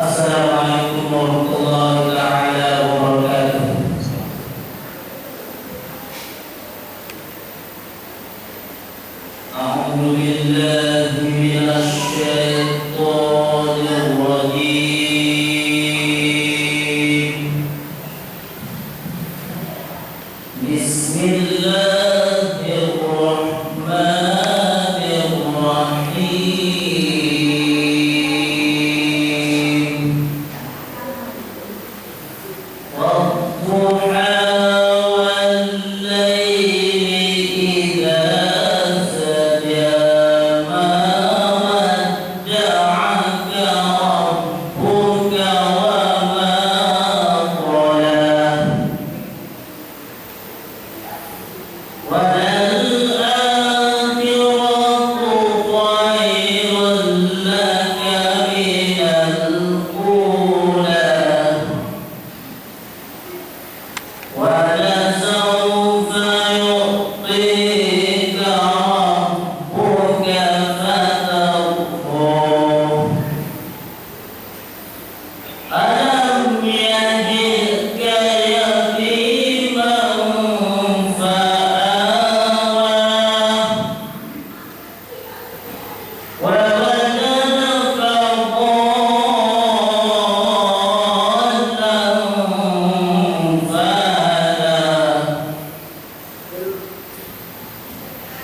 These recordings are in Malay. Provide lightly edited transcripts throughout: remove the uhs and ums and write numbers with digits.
Assalamualaikum warahmatullahi taala wabarakatuh. A'udzu billahi minasy syaithanir rajim. Bismillahirrahmanirrahim. Wadduha wal-laili idza saja ma wadda'aka rabbuka wa ma qala. Alam yajidka yatiman fa'awa wa wajadaka dhallan fahada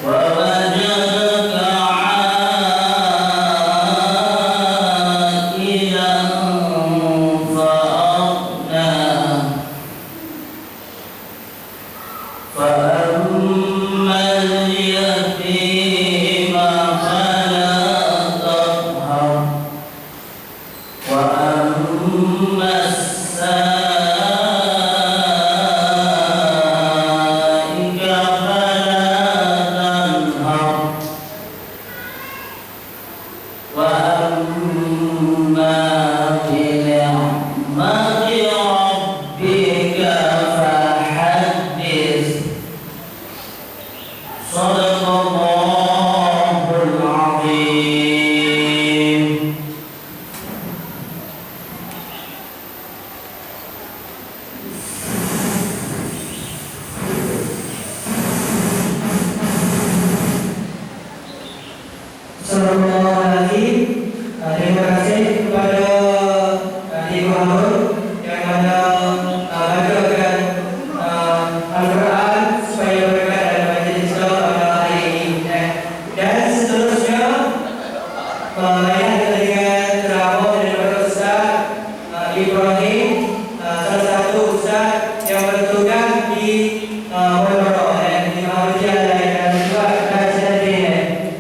wa wajadaka 'ailan fa'aghna. فأما اليتيم فلا تقهر وأما السائل فلا تنهر وأما بنعمة ربك فحدث. Shadaqallahul Azim. Assalamualaikum. Terima kasih kepada Ibu Harun yang mana bacakan Al-Quran supaya berkat dalam majlis kita pada hari ini. Dan seterusnya yang kita dengan ceramah daripada Ustaz Ibrahim, salah satu Ustaz yang bertugas di Pondok di Malaysia dan juga Najib.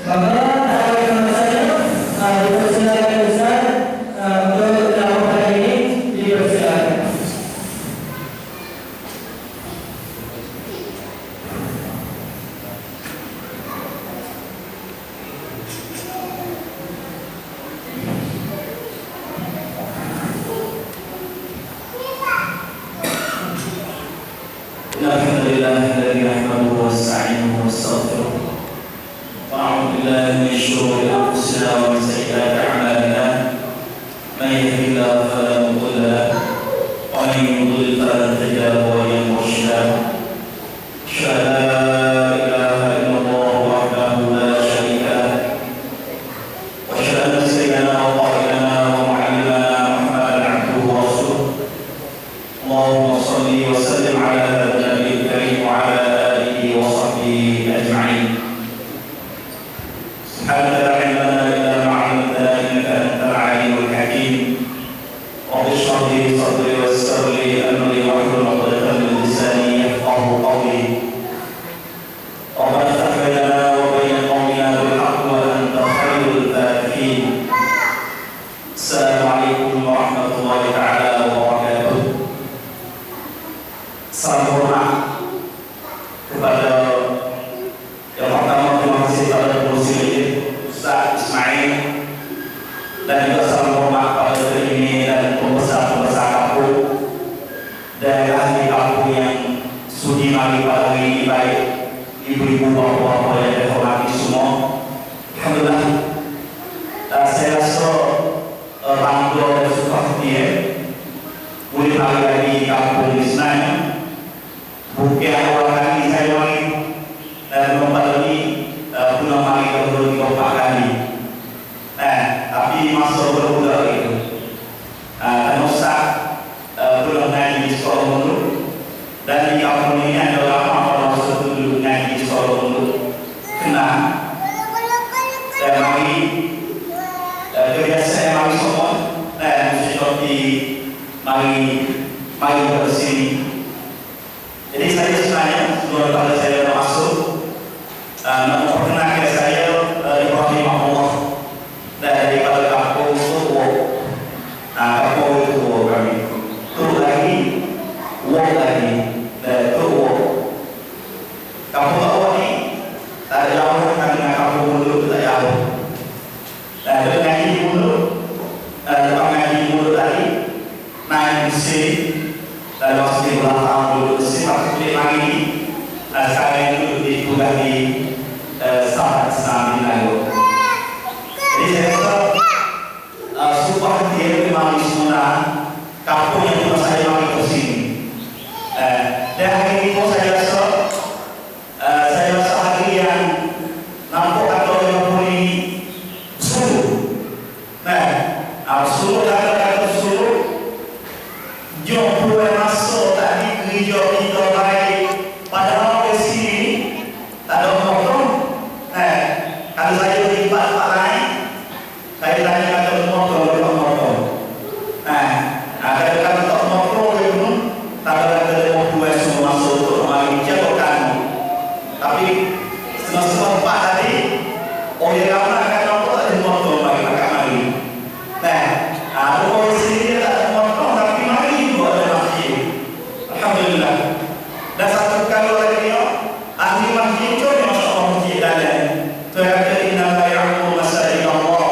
Bapak, akan saya dipersilakan Ustaz untuk ceramah hari ini, dipersilakan. Alhamdulillahilladzi nahmaduhu wa nasta'inuhu wa nastaghfiruh. وأعوذ بالله من شرور أنفسنا ومن سيئات أعمالنا من يهده الله فلا مضل له ومن يضلل فلن تجد له وليا مرشدا أشهد أن لا إله إلا الله وحده لا شريك له وأشهد أن سيدنا وقائدنا ومعلمنا محمدا عبده ورسوله اللهم صل وسلم على هذا النبي الكريم وعلى آله وصحبه أجمعين. سبحانك لا علم لنا إلا ما علمتنا إنك أنت العليم الحكيم. رب اشرح لي صدري ويسر لي أمري واحلل عقدة من لساني يفقهوا قولي. ربنا افتح بيننا وبين قومنا بالحق وأنت خير الفاتحين. السلام عليكم ورحمة الله تعالى وبركاته. Salam hormat kepada yang pertama, terima kasih kepada Muslim Ustaz Ismail, dan juga salam hormat kepada ini dan pembesar ibu-ibu, bapak-bapak yang dihormati semua. Alhamdulillah, saya rasa bangga dan suka hati boleh hari di kampung di Senayan. Bukan awal kali saya mari dan lompat lagi pulang mari ke 4 kali. Tapi masa berbudak itu dan Ustaz pulang ngaji di sekolah dulu, dan di kampung ini ada lama pada masa dulu ngaji di sekolah dulu kenal dan mari kebiasaan mari semua dan seperti mari bersini. Jadi saya sebenarnya sebelum pada saya masuk memperkenalkan saya Ibrahim Allah daripada kampung Tuwo. Kampung Tuwo kami. Tuwo lagi, Wo lagi, dan Tuwo. Kampung Tuwo ni tak jauh dengan kampung Mulut, tak jauh. Dan ngaji Mulut, ngaji Mulut tadi naik besi dan masih berulang tahun dulu besi masuk lagi ni sekarang duduk di kuliah di sahabat Islam di Lalu. Jadi saya rasa sumpah dia memang di semua kampung yang pernah saya mari ke sini. Dan hari ini pun saya rasa hari yang nampak atau yang boleh suluh. Suluh kata suluh jom pulai masuk tadi gereja kita baik pada orang sini tak ada motor. Kalau saya pergi tempat lain, saya tanya kata motor atau motor. Kalau tak motor itu tak ada kata motor semua masuk untuk mari jagokan. Tapi semua tempat tadi orang ramai akan nampak ada motor bagi pakai mari. Orang sini tak ada motor tapi mari juga ada masjid. Alhamdulillah. Dan satu kali lagi ahli masjid itu dia masuk masjid dalam. Terkata innama ya'muru masajid Allah.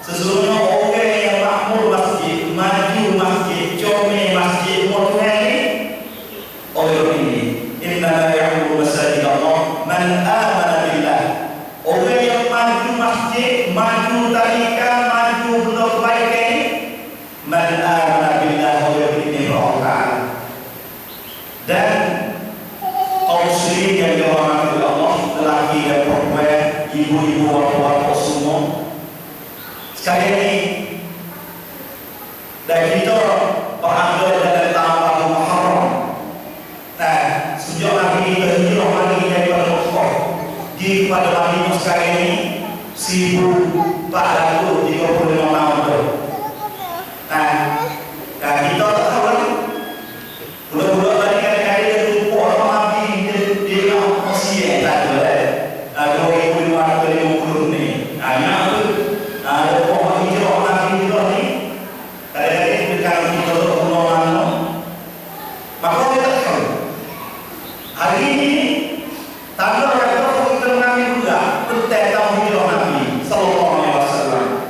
Sesungguhnya orang yang makmur masjid, maju masjid, comel masjid, motor ini orang ini. Innama ya'muru masajid Allah man amana billah. Orang yang maju masjid, maju tarikan, maju benda kebaikan ini man amana billah, orang ini berakal. Dan kaum muslimin yang dirahmati Allah, lelaki dan perempuan, ibu-ibu, bapak-bapak semua. Sekali ini dan kita berada dalam tahun Muharram. Sejak Nabi kita hijrah lagi daripada Mekah di pada Madinah sekarang ini 1435 tahun tu. Kita tak tahu lagi. Budak-budak tadi kadang-kadang dia lupa orang Nabi dia nak masih tak ada 2550 ni. Yang tu ada pohon hijrah Nabi kita ni kadang-kadang dekat kita orang maka kita tak tahu. Hari ini tanda kata kita mengambil juga tentang tahun hijrah Nabi sallallahu alaihi wasallam.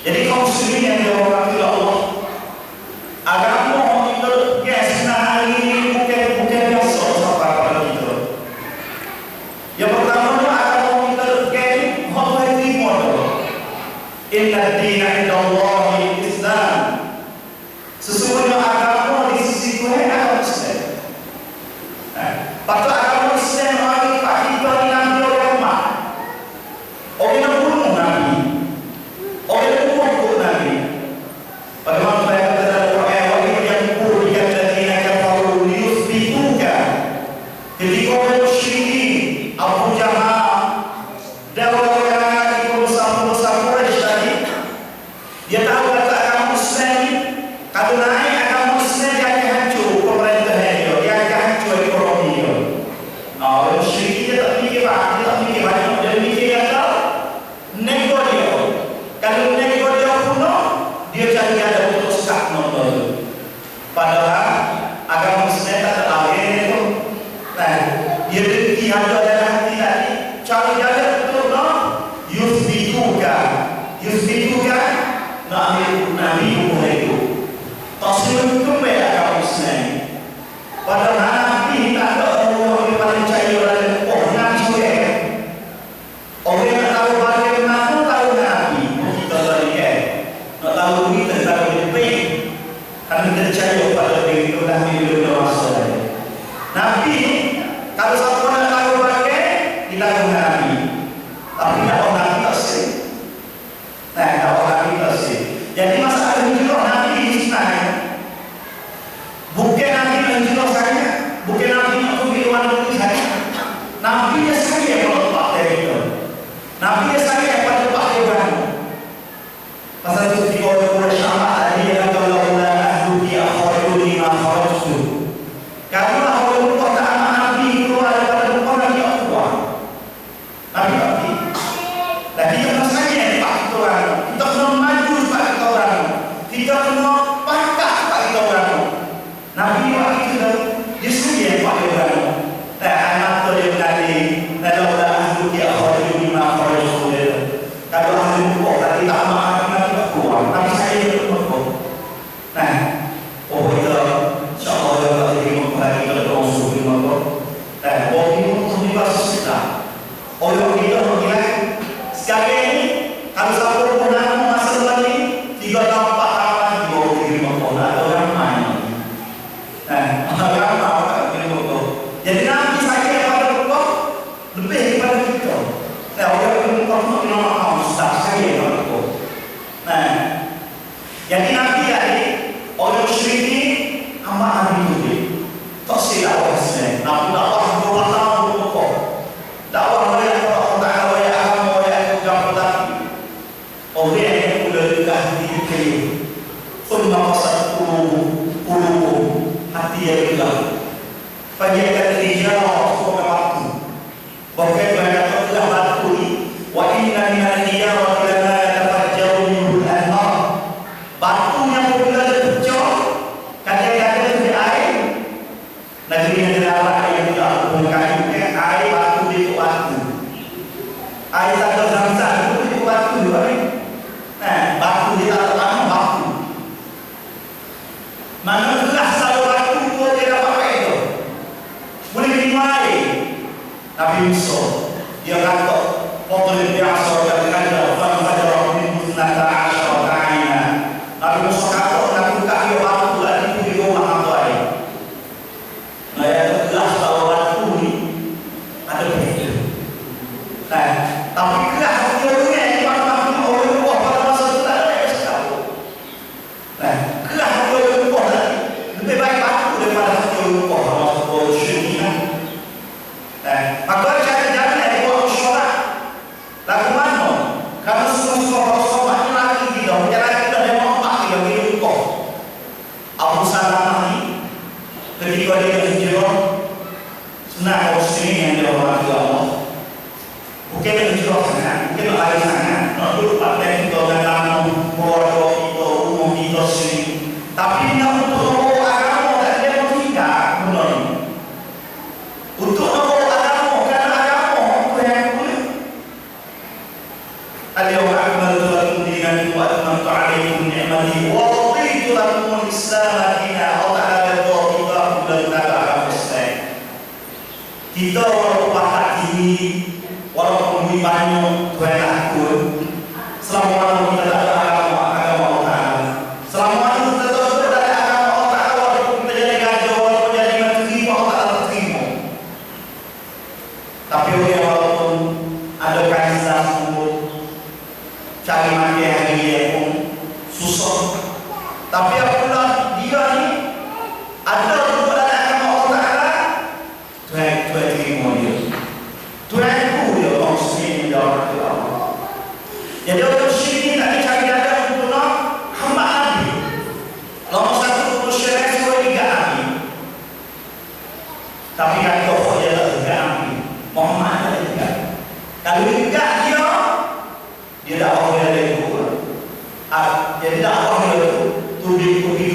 Jadi kaum muslimin yang dirahmati Allah, agama kita senang hari ini bukan biasa sampai pada kita. Yang pertama agama kita Allah terima tu. Inna ad-dina 'inda Allahi al-Islam. Sesungguhnya agama di sisi Tuhan adalah Islam. Patut agama Islam bagi kita ni Nabi orang lemah. Orang yang bunuh Nabi, orang yang bunuh Nabi. Bagaimana saya kata dalam Quran, wahai yang bunuh yang ladina kafaru liyuthbituka. Ketika orang musyrikin Abu Jahal dan orang-orang yang berusaha Quraisy tadi, dia tahu kata agama Islam kalau naik agama Islam dia akan hancur pemerintahan dia akan hancur ekonomi dia. Orang musyrikin dia tak fikir banyak, dia fikir kata nego dia. Kalau nego dia punah, dia cari ada untuk sekat nonton. Padahal agama Islam tak ada lain itu. Dia dengki ada dalam hati tadi, cari ada betul no. Yuthbituka nak ambil Nabi hukum itu. Taslim kembali agama Islam. Padahal Nabi tak ada Allah yang paling percaya dalam kita guna Nabi, tapi dakwah Nabi tak sih. Nah, dakwah Nabi tak sih. Jadi masalah hijrah Nabi di sana, bukan Nabi hijrah saya, bukan Nabi untuk kehidupan dunia saya. Nabi dia saya kalau tempat dari itu. Nabi dia saya pada tempat Ibrahim. Pasal itu di orang Syama ada yang kalau ahlu dia kharaju lima kharaju. Kalau orang perkataan Nabi keluar daripada tempat Nabi keluar. Nabi Nabi. Dan kita rasanya di Pak orang. Kita kena maju Pak orang. Kita kena pakak Pak orang. Nabi waktu itu dia sendiri Pak orang. Dan anak tu dia berkata, kalau ahlu dia kharaju lima kharaju. Kalau ahlu buat tadi tak maaf. Tapi saya itu betul. Nah, oh itu, insyaAllah dia tak jadi memperhati kalau orang suruh betul. Dan orang itu sendiri pasti susah. Orang kita mengira sekarang ini kalau satu pernah masa lagi 3 tahun 4 tahun di bawah diri betul. Ada orang main. Nah, orang mahu diri betul. Jadi nanti saya pada betul lebih daripada kita. Nah, orang itu betul nak mahu susah saya pada betul. Nah, jadi nanti hari orang musyrik ini amat itu tak silap wasnya. Nabi dakwah 2 tahun berpokok. Dakwah oleh Allah Taala wa agama wa agama tadi. Orang yang sudah dekat di kayu. Thumma qasat qulubuhum hati yang gelap. Fajakat rijal semua waktu. Bahkan banyak telah batu wa inna minal hijarati lama yatafajjaru minhu al-anhar. Batu yang apabila terpecah, kadang-kadang di air. Negeri negara yang tidak berkayu, air batu di batu. Air tak terzam-zam itu di batu juga. Nah, batu di atas tanah batu. Mana gelas kalau batu itu dia dapat pakai itu. Boleh minum air. Nabi Musa dia kata, "Qadil bi'asa wa kadza fa fajara min 12 ayna." Nabi Musa kata, "Nak buka dia batu lagi di rumah apa ini?" Nah, ya gelas kalau batu ni ada begitu. Nah, tapi gelas dia punya yang pada orang buah pada masa itu tak ada yang sekali. Nah, gelas dia buah lagi lebih baik batu daripada dia buah pada masa itu syirikan. Nah, maka cara jalan yang buat syarat lagu mana? Kalau semua sobat lagi dia berjalan kita dia mampak dia pergi kau. Abu Salamah ni ketika dia hijrah senang orang sini yang dia orang Allah. Bukan hijrah sangat, bukan lari sangat. Nak duduk pakai kita dalam keluarga kita, rumah kita sini. Tapi nak untuk agama tak dia pun tidak benar ni. Untuk اليوم أكملت لكم دينكم وأتممت عليكم نعمتي ورضيت لكم الإسلام دينا. Allah Taala kita benar-benar akan selesai. Kita walaupun pakak tinggi, walaupun lebih banyak Tuhan takut, selama kita tak ada agama Allah Taala, selama kita tak ada agama Allah Taala, walaupun kita jadi gajah, walaupun jadi menteri, Allah Taala terima. Tapi walaupun ada kaisar cari mati hari dia pun susah. Tapi apabila dia ni ada kepada agama Allah Taala, Tuhan terima dia. Tuhan ku dia orang sini dia orang tu Allah. Jadi orang sini tak dicari ada untuk nak hamba Nabi. Nomor satu musyrik semua tiga Nabi. Tapi kan tokoh dia tak tiga Nabi. Muhammad ada tiga. Kalau tiga dia dakwah dia dari Quran. Jadi dakwah dia tu di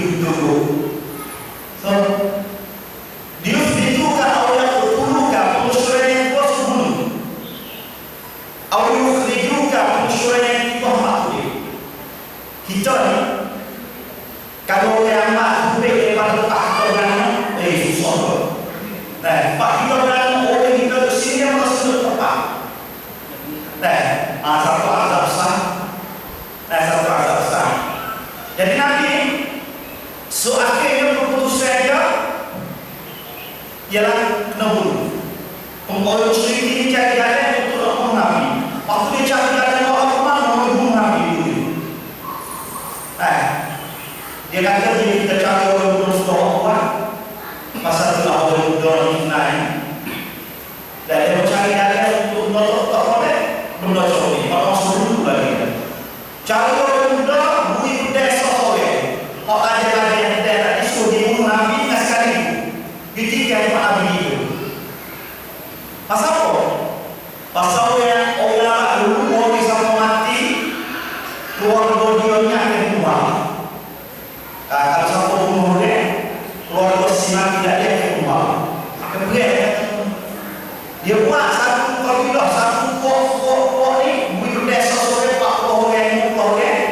orang musyrik ini cari jalan untuk membunuh Nabi. Waktu dia cari jalan orang Umar membunuh Nabi itu. Dia kata kita cari orang muda Umar, masa itu orang muda ini naik. Dan dia mencari jalan untuk menutup oleh benda curi. Kalau masuk dulu lagi. Cari orang muda, bui desa oleh. Kalau ada lagi yang tidak disuruh dibunuh Nabi dengan sekali. Ditinggal Nabi itu. Pasal apa? Pasal yang orang dulu mau bisa mati, keluarga dia akan keluar. Kalau siapa bunuh dia, keluarga sinar tidak dia akan keluar. Akan berat. Dia buat satu kabilah, satu pokok ni, buat desa sore 40 orang, 50 orang.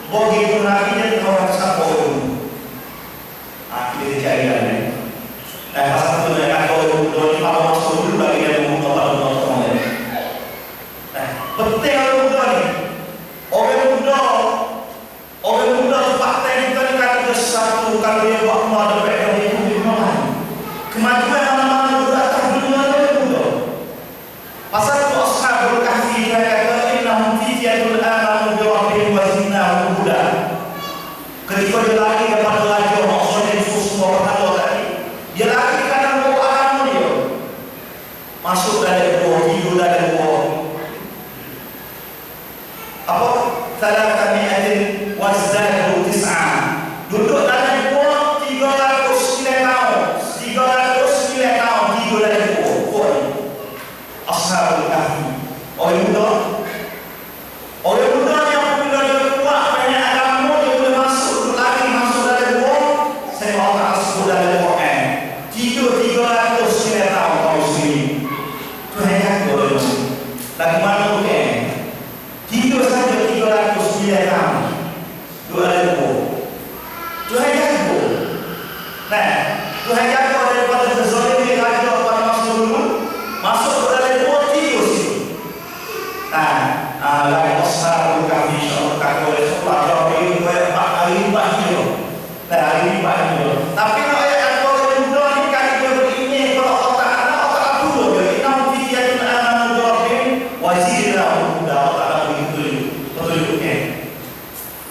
Bagi itu Nabi dia orang siapa itu. Kita cari jalan. Pasal itu dia kata orang kalau masuk dulu bagi dia membunuh orang-orang lain. Penting orang muda ni. Orang muda tu fakta yang kita kata satu kalau dia buat muda mereka dia pun dimana. Kemajuan mana-mana datang dunia orang muda. Pasal itu Ashabul Kahfi dia kata innahum fityatul amanu bi rabbihim wa zinnahum huda. Ketika dia lari kepada lagi orang soleh semua berhala tadi. Dia lari kerana bawa agama dia. Masuk dalam gua, tidur dalam gua. Apa? Salah kami adil wazdadu tis'ah. Duduk dalam gua 309 tahun. 309 tahun tidur dalam gua. Ashabul Kahfi. Orang muda yang apabila dia kuat banyak agama dia boleh masuk lagi masuk dalam gua. Saya Allah sebut dalam Quran. Tidur 309 tahun kaum muslimin. Tuhan kata lagi mana bukan? Tidur saja 309 tahun. Dua ribu. Tuhan jaga. Nah, Tuhan jaga daripada terzalim dia jaga pada masa dulu. Masuk ke dalam gua tidur situ. Lagi Ashabul Kahfi insya-Allah kata oleh Allah ini banyak hari banyak. Hari banyak. Tapi kalau ayat orang muda ni kali dia berini kepada Allah Taala dulu dia inam fiyatul amanu bi rabbihim wa zidnahum huda. Allah Taala betul.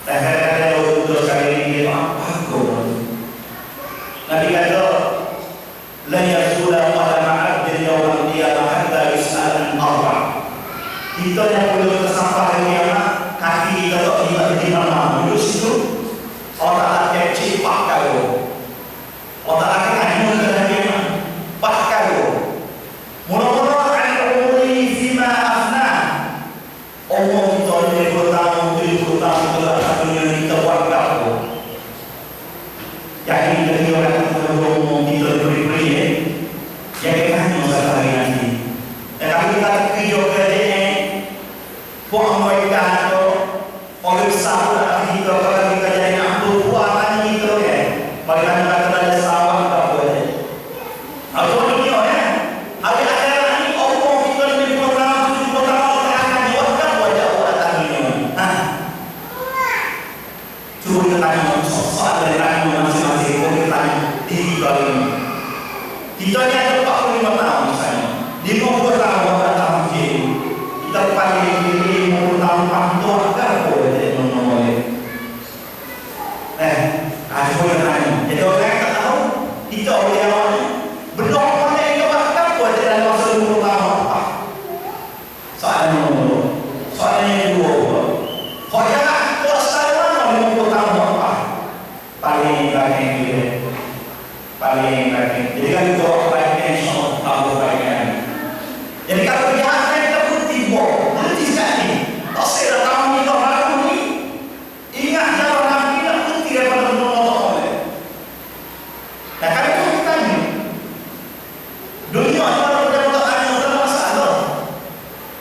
Dan kadang-kadang orang muda sekali ini dia apa? Nabi kata la yazula qadama 'abdin yawmal qiyamah hatta yus'al an arba'. Kita yang belum tersampai hari kiamat, kaki kita tak tiba di mana. Duduk situ, Allah Taala cek pakai lo. Allah Taala akan nyuruh ke hari kiamat, pakai lo. Mula-mula an umri fima afna. Allah kita ini bertahun, 70 tahun telah dunia kita wakaf lo. Jadi dari orang yang kita beri-beri, jadi kan masa hari nanti. Dan kalau kita kerja kerja buat mereka itu oleh sahabat kita kalau kita jadi nak buatan kita kan bagaimana kita ada sahabat tak boleh atau dunia kan hari akhirat ni Allah kita ni pertama akan buat tak wajah buatan dunia cuba kita tanya soal dari tanya masing-masing kita tanya diri kali kita ni ada 45 tahun misalnya 50 tahun datang kita paling ini mau tahu apa kan boleh boleh. Ada orang lain. Jadi orang tak tahu kita oleh orang belum mana yang bahkan boleh dalam masa 20 tahun apa. Soalnya yang dua. Kalau kuasa mana 50 tahun apa? Paling baik. Jadi kan itu baik insya-Allah tahu baik. Jadi kalau dia berhenti sekali. Tak saya datang kita baru ni. Ingat jalan Nabi nak berhenti daripada menolong oleh. Dan kami pun tanya. Dunia kalau kita tak tanya tak masalah.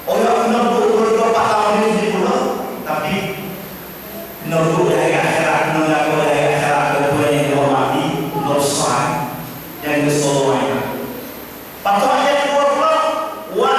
Orang kena duduk 24 tahun ni pula. Tapi kena duduk dari akhirat. Kena laku dari akhirat. Kedua yang dihormati. Nursan. Yang disolwanya. Patut ayat 2 pula. Wa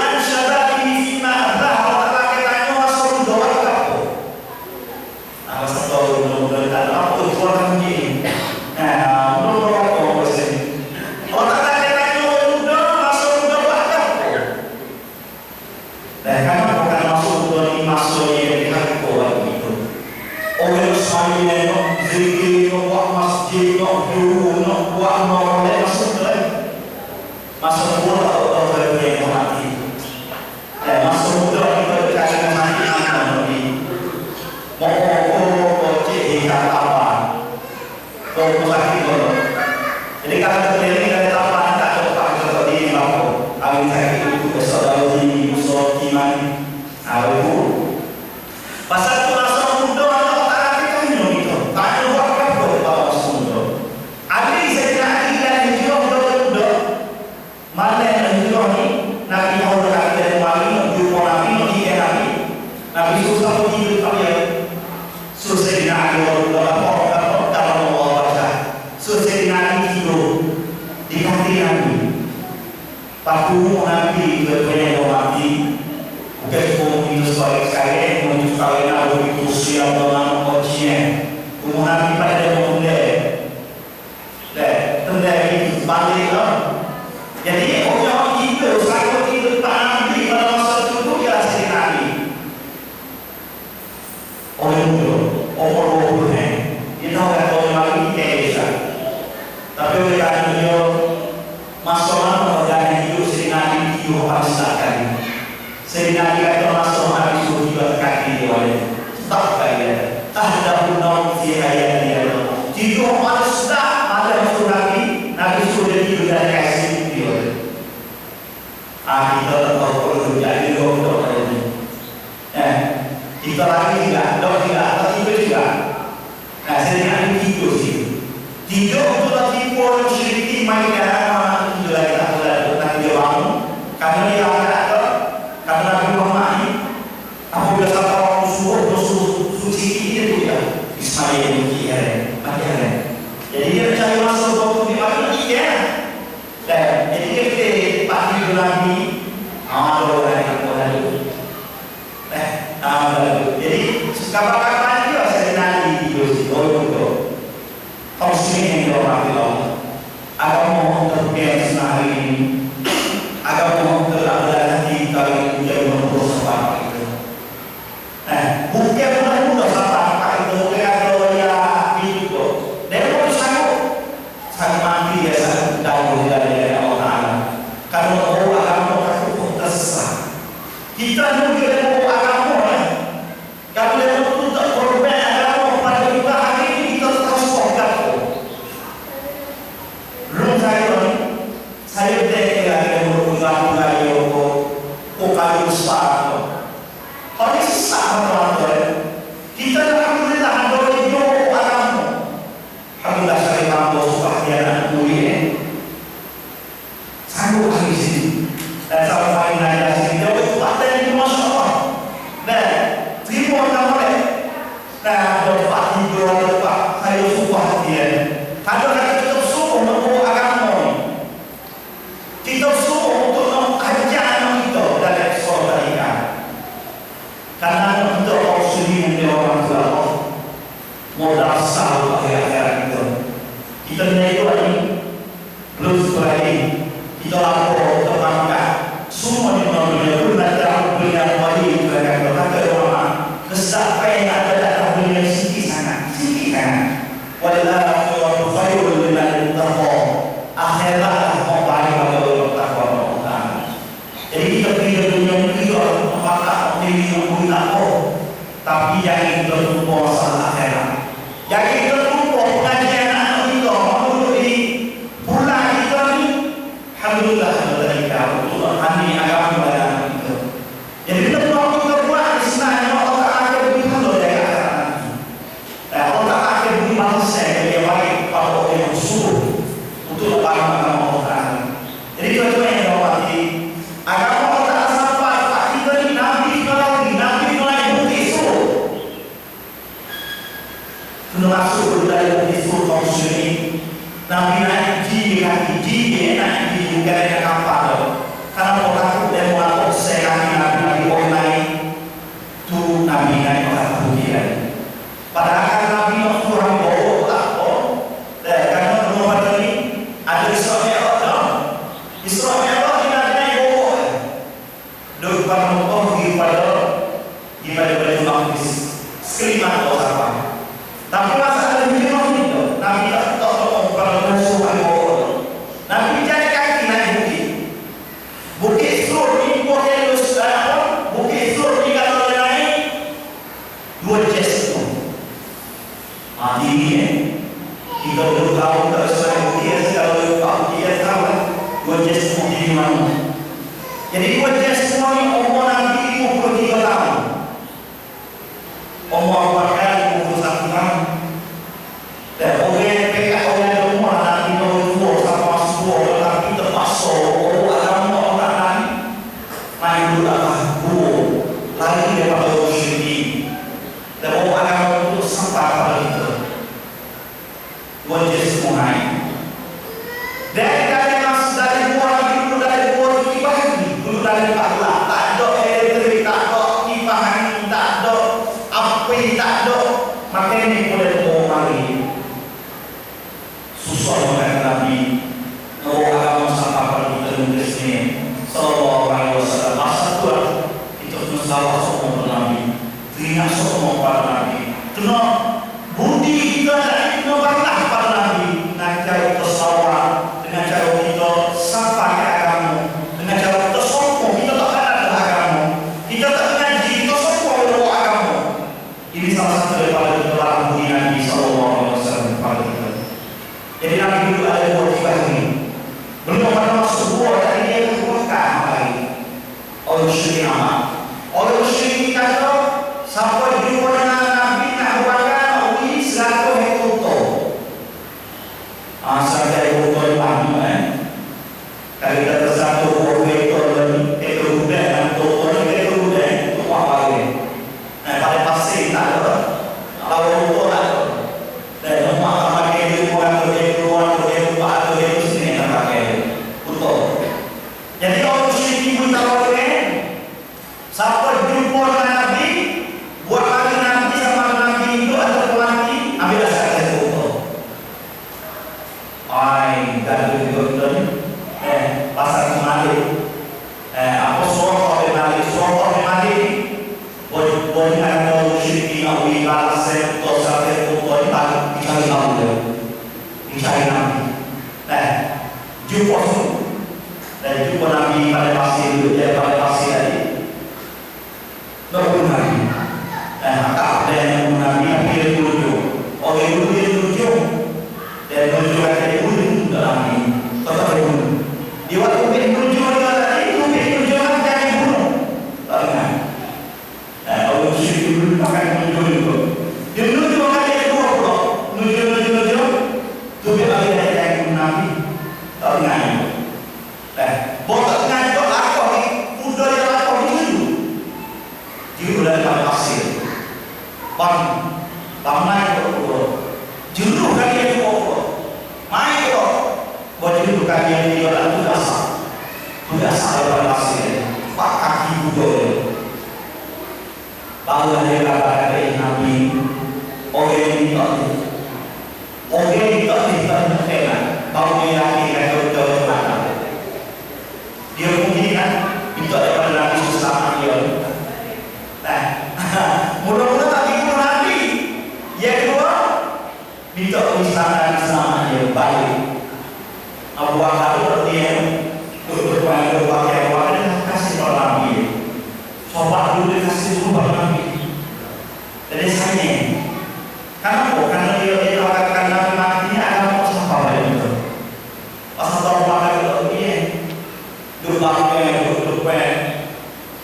paling sakit itu saudara di musuh iman awalku. Pasal tu rasa muda atau tak ada kita gitu. Tak ada apa-apa buat bawa muda. Ada saya nak dan hijrah muda. Mana yang hijrah ni? Nabi Allah kata dari Nabi, jumpa Nabi, Nabi. Nabi susah pergi ke dia. Susah nak Allah dalam Allah baca. Susah nak tidur di kaki Nabi. Paku Nabi berperan Nabi. Bukan cuma itu sebagai sekali, untuk sekali nak begitu siap dengan ujian. Nabi pada mulai, tendai balik lah. Jadi orang itu kalau kita Nabi pada masa itu dia jadi Nabi. Orang itu, orang kita orang orang Nabi kita. Tapi oleh kerana dia masalah mengenai hidup jadi Nabi dia harus sekali. Sehingga dia termasuk Nabi juga kaki dia oleh tak kaya. Tahdahun naum fi hayat dia. Jika harus tak ada Nabi sudah tidur dari kasih dia. Kita tahu jadi doktor ini. Kita lagi tidak, tidur juga. Sehingga Nabi tidur sih. Tidur untuk lagi pun syiriki mainkan tidur lagi tak ada dia bangun. Karena dia karena Nabi Muhammad ini apabila satu orang suci itu dia Ismail ini jadi dia mencari masa waktu di mana dia dan jadi kita pagi Nabi jadi kapan-kapan dia saya Nabi itu kaum muslimin yang dirahmati Allah agama terbiasa hari ini agama terlalu hati kali menjadi menurut sebab itu. Bukan mudah sebab itu bukan kalau dia itu. Dan kalau sangat mati dia sangat jauh dari Allah Taala. Kalau agama takut tersesat. Kita juga mau agama. Kalau dia betul tak korban agama pada kita hari ini kita terus korban. Belum saya tidak berguna kayu besar. Kalau ini sama teman-teman, kita alhamdulillah ada hidup agama. Alhamdulillah saya mampu sebahagian mulia. Sanggup hari sini dan sama hari naya sini. Jauh partai ini masya Allah. Dan terima boleh. Dan berpak tidur berpak saya suka dia. Kalau kita suruh untuk agama, kita suruh untuk mengkajian kita dari saudara. Karena untuk orang muslim yang orang tua modal sahur akhirat itu. Kita menaik lagi belum lagi kita lapor terangkat semua di dunia pun ada dunia wali mereka berkata orang kesampai ada datang dunia sikit sangat. Wallahu khairul liman taqwa. Akhirat mau baik pada orang takwa Allah. Jadi kita pergi ke dunia ini orang maka ini tapi yang terlupa masalah akhirat. Yang terlupa pengajian anak kita menurut di bulan kita ni alhamdulillah kita untuk hari agama dan kita. Jadi kita perlu buat istilahnya Allah Taala beri halal dari akhirat. Allah Taala beri masa yang baik pada orang yang suruh untuk agama Allah Taala. Jadi kita yang dihormati agama Allah Taala sampai kita ni nabi termasuk dari usul kaum muslimin. Nabi naik naik bukan dengan kapal. Karena orang yang melakukan sekali nabi online tu nabi naik orang kemudian. Padahal nabi orang bawa tak karena rumah ini ada Israel tidak naik bawa. Dua pada di pada Baitul Maqdis sekelima atau apa. Tapi masalah hijrah itu, Nabi tak tahu pada musuh Allah. Nabi jadi kaki naik bukit Sur ni bukan bukit Sur ni kalau naik 2 jas tu. Mati ni kita belum tahu kalau saya bukit kalau Pak Bukit tahu 2 jas tu di mana. Jadi buat dia semua ni umur Nabi 53 tahun. Umur Abu Bakar 51 tahun. Dan orang PKK orang umur Nabi nombor sama semua tapi terpaksa orang agama orang lain main dulu apa guru lagi daripada orang syrik. Dan orang agama itu sampai pada itu. Buat dia semua naik. Dari buah Nabi dulu dari buah kibah ni dulu dari Allah tak ada elektrik, tak ada kibah ni, tak ada api, tak ada makan ni boleh bawa mari susah makan Nabi orang agama sampai pada kita nulis ni sallallahu alaihi wasallam masa tu itu masalah semua Nabi teringat semua pada Nabi kena budi kita kena bantah pada Nabi dengan cara bersawar dengan cara kita sampai ke agama dengan cara kita sokong kita tak ada agama kita tak mengaji kita sokong oleh agama ini salah satu daripada kebenaran budi Nabi sallallahu alaihi wasallam kepada kita. Jadi Nabi dulu ada buah kibah ini belum pada masuk buah dan dia kebuahkan lagi oleh syukur nama oleh syukur kata sampai jumpa dengan Nabi nak buahkan uli 100 hektar sampai hektar lama kalau kita tersatu buah hektar lagi hektar muda dan hektar muda itu apa lagi pada pasir tak ada kalau hektar tak ada dan rumah tak pakai dia buat dia keluar dia buat dia sini tak pakai betul. Jadi kalau syukur kita lakukan sampai jumpa dengan Nabi buat lagi Nabi sama Nabi itu ada pelangi ambillah saya foto dan betul pasal kembali apa suara kembali boleh ada syukur Nabi kalau saya foto sampai foto ini dicari Nabi jumpa semua dan jumpa Nabi pada pasir pada pasir tadi baru Nabi maka ada yang Nabi dia tujuh orang itu dia tujuh dan tujuh ada tujuh dalam ini tetap bunuh di waktu dia tujuh tadi dia tujuh jadi bunuh tak ingat orang syukur dulu pakai tujuh itu dia tujuh ada dua puluh tujuh tujuh lagi ada yang Nabi tak ingat boleh ingat tak lakon ni kuda yang lakon ni juru dari pasir bang naik ke juru kan dia ke main ke buat juru kan dia di dalam tu dasar daripada pasir pak kaki kuda baru ada kabar dari Nabi orang ini tak kena baru dia lagi kata betul dia mungkin minta daripada Nabi sesama dia mudah-mudahan tak ikut Nabi yang kedua minta Islam dia baik Abu Bakar dia berpakai kasih pada Nabi coba dulu dia kasih dulu pada Nabi jadi saya kenapa? Karena dia katakan Nabi mati ini agama siapa itu pasal Abu Bakar dia berpakai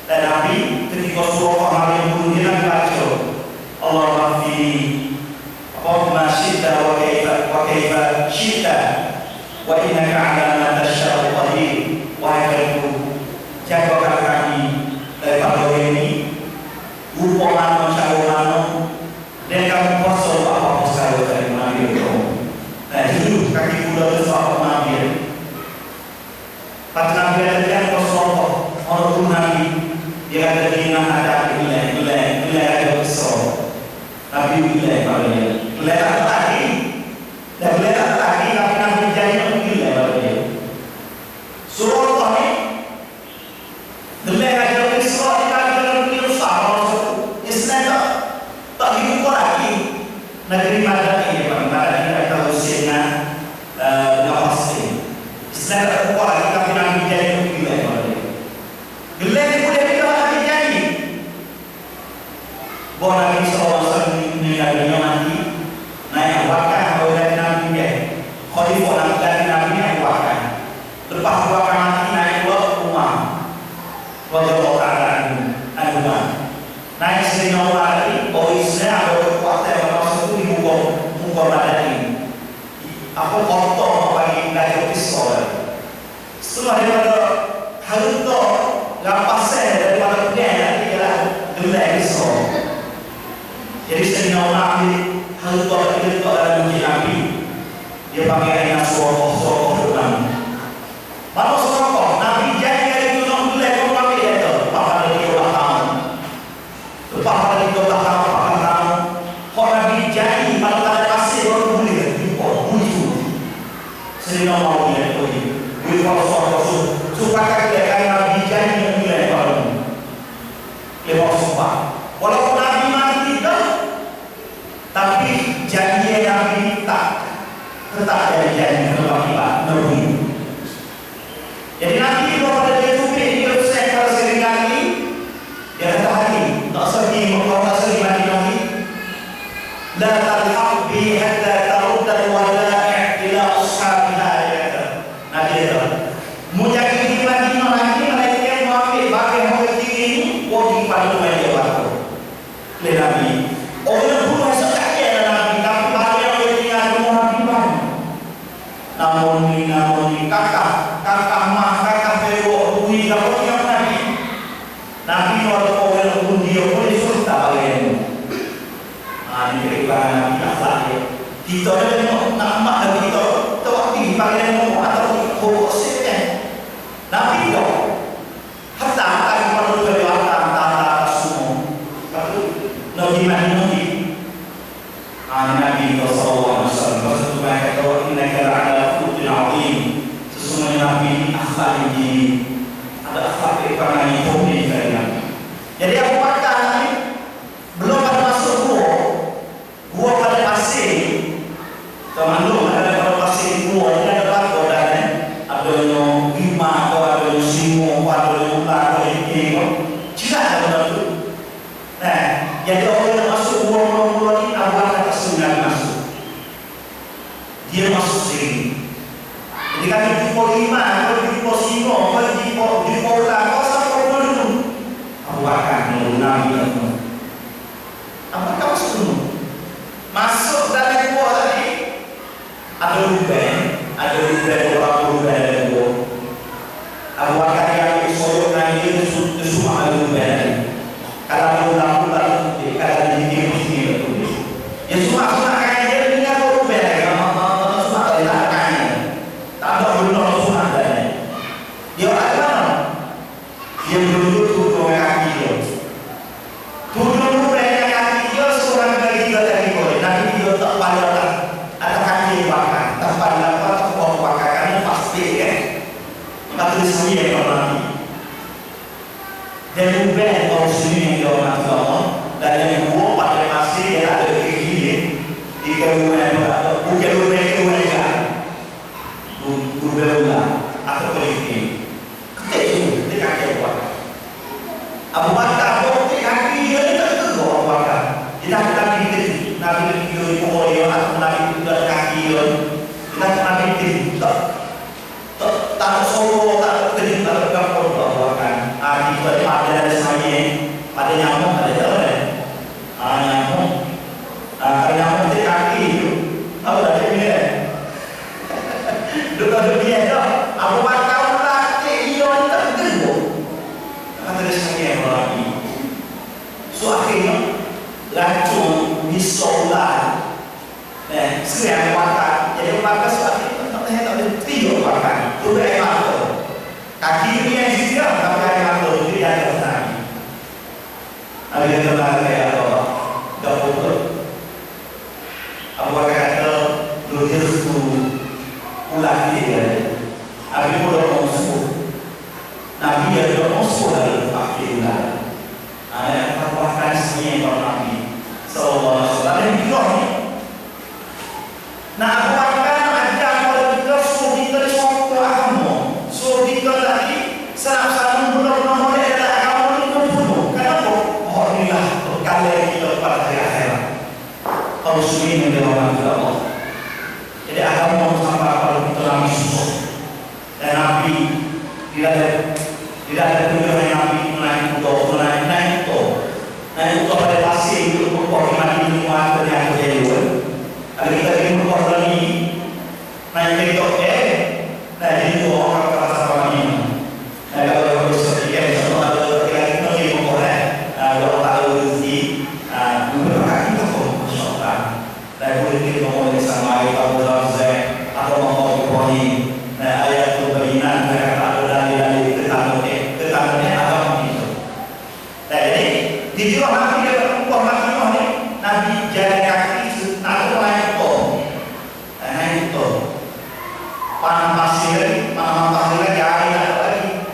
dan Nabi ketika surah Al-Qamar yang bunuh dia Nabi baca Allah maghfiri Allahumma syidda wa kaifa syidda wa innaka ala ma tasya'u qadir wahai Tuhanku jagakan kami daripada ini rupa mana cara mana dan kamu kuasa apa-apa sekali dari Nabi itu dan dulu kaki kuda besar Nabi pada Nabi ada yang Rasulullah orang Nabi dia ada dinah ada nilai ada besar Nabi nilai pada dia nilai lagi dan nilai lagi tapi Nabi jadi nilai pada dia surah Allah ni nilai ada besar kita dalam dunia besar Islam tak dibuka lagi negeri mana ini mana ini ada usianya dengan pasti Islam tak buka lagi tapi Nabi jadi nilai pada dia nilai ni boleh kita Nabi jadi bahawa Nabi SAW meninggal dunia mati naik wakil oleh Nabi dia khalifah Nabi dari Nabi naik wakil lepas wakil mati naik ke rumah radhiyallahu ta'ala anhu. Naik Sayyidina Umar tadi, Islam ada kekuatan yang masuk di muka badan ini. Aku kotor bagi dari pistol. Setelah daripada hal itu, lapasnya daripada pedang nanti ialah gelai pistol. Jadi Sayyidina Umar ambil hal itu dalam uji Nabi. Dia pakai ayat suara dalam. Mana suara Nabi janji dari itu nak gelai kau pakai dia tu. Papa lagi orang tahu. Papa lagi orang tahu. Kau Nabi janji kalau tak ada pasir orang boleh impor muncul. Sayyidina Umar dia tu. Dia suara supaya dia kaya Nabi janji yang gelai kalau. Dia sumpah. Walaupun Nabi mati tidak, tapi janji Nabi tak tetap ada janji kepada Nabi. Jadi nanti kalau pada dia tupik dia usai kalau sering kali dia kata hati tak sedih kalau tak sedih mati Nabi. La talhaq bi hatta tarud al-wada'i ila ashabiha ya. Nabi kata mujahid di Madinah nanti mereka mengambil bagian hati ini wajib pada dia waktu. Le Nabi orang pun masuk kaki ada Nabi tapi bagian hati ada Nabi banyak. Namun ni kakak mah kakak pewo bui kalau dia Nabi kalau orang pun dia boleh suruh tak boleh. Ini kerana Nabi akhlak dia. Kita nak mak dan kita tawakti panggil mu atau fokus saja. Nabi dia hatta kalau dia harta semua. Nabi Nabi sallallahu alaihi wasallam maksud mereka bahwa innaka la'ala khuluqin 'azim. Sesungguhnya Nabi akhlak ini ada akhlak yang tinggi sekali. Jadi Abu Bakar Nabi belum pada masuk gua pada pasir. Teman-teman ada pada pasir gua ini ada batu dan adanya lima atau adanya singo, adanya ular, adanya ikan. Jika ada benda tu. Nah, jadi orang yang masuk gua ini Abu Bakar tak masuk. Dia masuk sini. Jadi kan di pukul 5, kalau di pukul 5, kalau di pukul 8, kalau sampai pukul 2 Abu Bakar Nabi Abu Bakar masuk dulu. Masuk dari gua tadi ada Ruben orang Ruben dari gua. Abu Bakar yang disoyok naik itu semua ada Ruben. Kalau orang pulang kalau di sini ya semua kayak dia punya Ruben semua tak kaya. Tak ada benar semua ada. Dia ada mana? Dia duduk kaki dia. Duduk kaki dia seorang lagi dia tadi boleh. Nanti dia tak pandang atau kaki bakar, tak pandang atau bawah bakar karena pasti kan. Maka di sini yang berarti. Dan Ruben orang sini yang dia orang Allah dan yang gua pada masih dia ada kiri di kemudian bukan Ruben kemudian Ruben atau kiri. Ketika dia kaki Abu Bakar bukti kaki dia tak tegur Abu Bakar. Dia tak Nabi itu pukul dia atau Nabi itu dari kaki dia. Kita Nabi itu tak solo tak kering tak bergabung Abu Bakar. Kita ada saya pada nyamuk ada jalan. Nyamuk di kaki itu. Apa dah dia? Duduk dia dah. Abu Bakar latih dia tak tegur. Kata saya lagi. So akhirnya racun disolat. Sekarang Bakar. Jadi Bakar suatu tak boleh tidur Bakar. Tu dah mata. Kaki dia yang dia tak boleh mata. Dia ada lagi. Ada tempat kayak apa? Dah betul. Abu Bakar kata dia suruh ulang dia. Abi pun masuk. Nabi ada masuk dalam pakai ulang. Ada apa semuanya kalau Nabi sallallahu alaihi wasallam yang bilang ni. Nah, Abu Bakar ajar kepada kita suruh kita suatu agama. Suruh kita tadi salam-salam benar-benar model agama ni pun. Kenapa? Oh inilah perkara Nabi naik untuk pada pasir untuk mati di rumah ternyata dia. Ada kita di rumah lagi naik TikTok nah jadi orang kerasa apa ini. Nah kalau seperti semua ada lagi lagi mengorek. Kalau tahu rezeki, beberapa kita pun masyaallah. Dan boleh kita ngomong sama Abu Razak atau Muhammad Ibrahim. Nah ayat kebenaran mereka ada dari ketangannya agama itu. Nah jadi di situ Nabi dia berkumpul Nabi jalan kaki naik naik itu panah pasir jari ada lagi.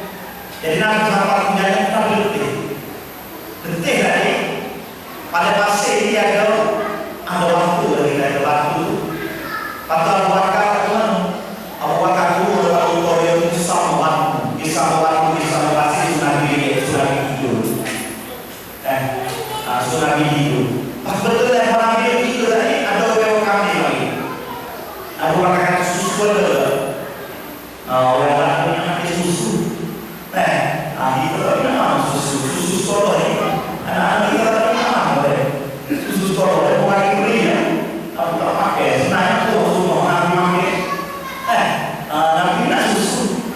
Jadi Nabi sampai jalan Nabi letih lagi pada pasir dia ada waktu lagi ada waktu. Kata Abu Bakar dulu kalau dia bisa pasir sudah hidup. Sudah hidup. Pas betul yang Nabi itu tadi ada orang kami lagi. Abu Bakar susu ada. Orang Nabi susu. Itu memang susu solo ini. Anak kita memang boleh. Susu solo boleh bukan dibeli ya. Tapi tak pakai. Sebenarnya tu semua Nabi pakai. Nabi nak susu.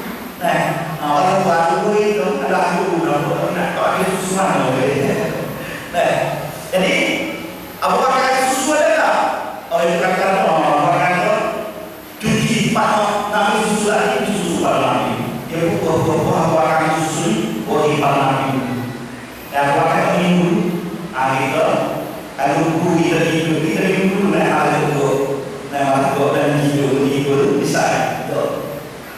Orang baru itu adalah ibu. Nak pakai susu mana boleh. Jadi Abu Bakar susu ada tak? Itu kata Abu Bakar cuci panas Nabi susu lagi susu pada Nabi. Dia Abu Bakar susu bagi pada Nabi. Dan Abu Bakar minggu hari itu kalau kita hidup hari itu dan hidup bisa.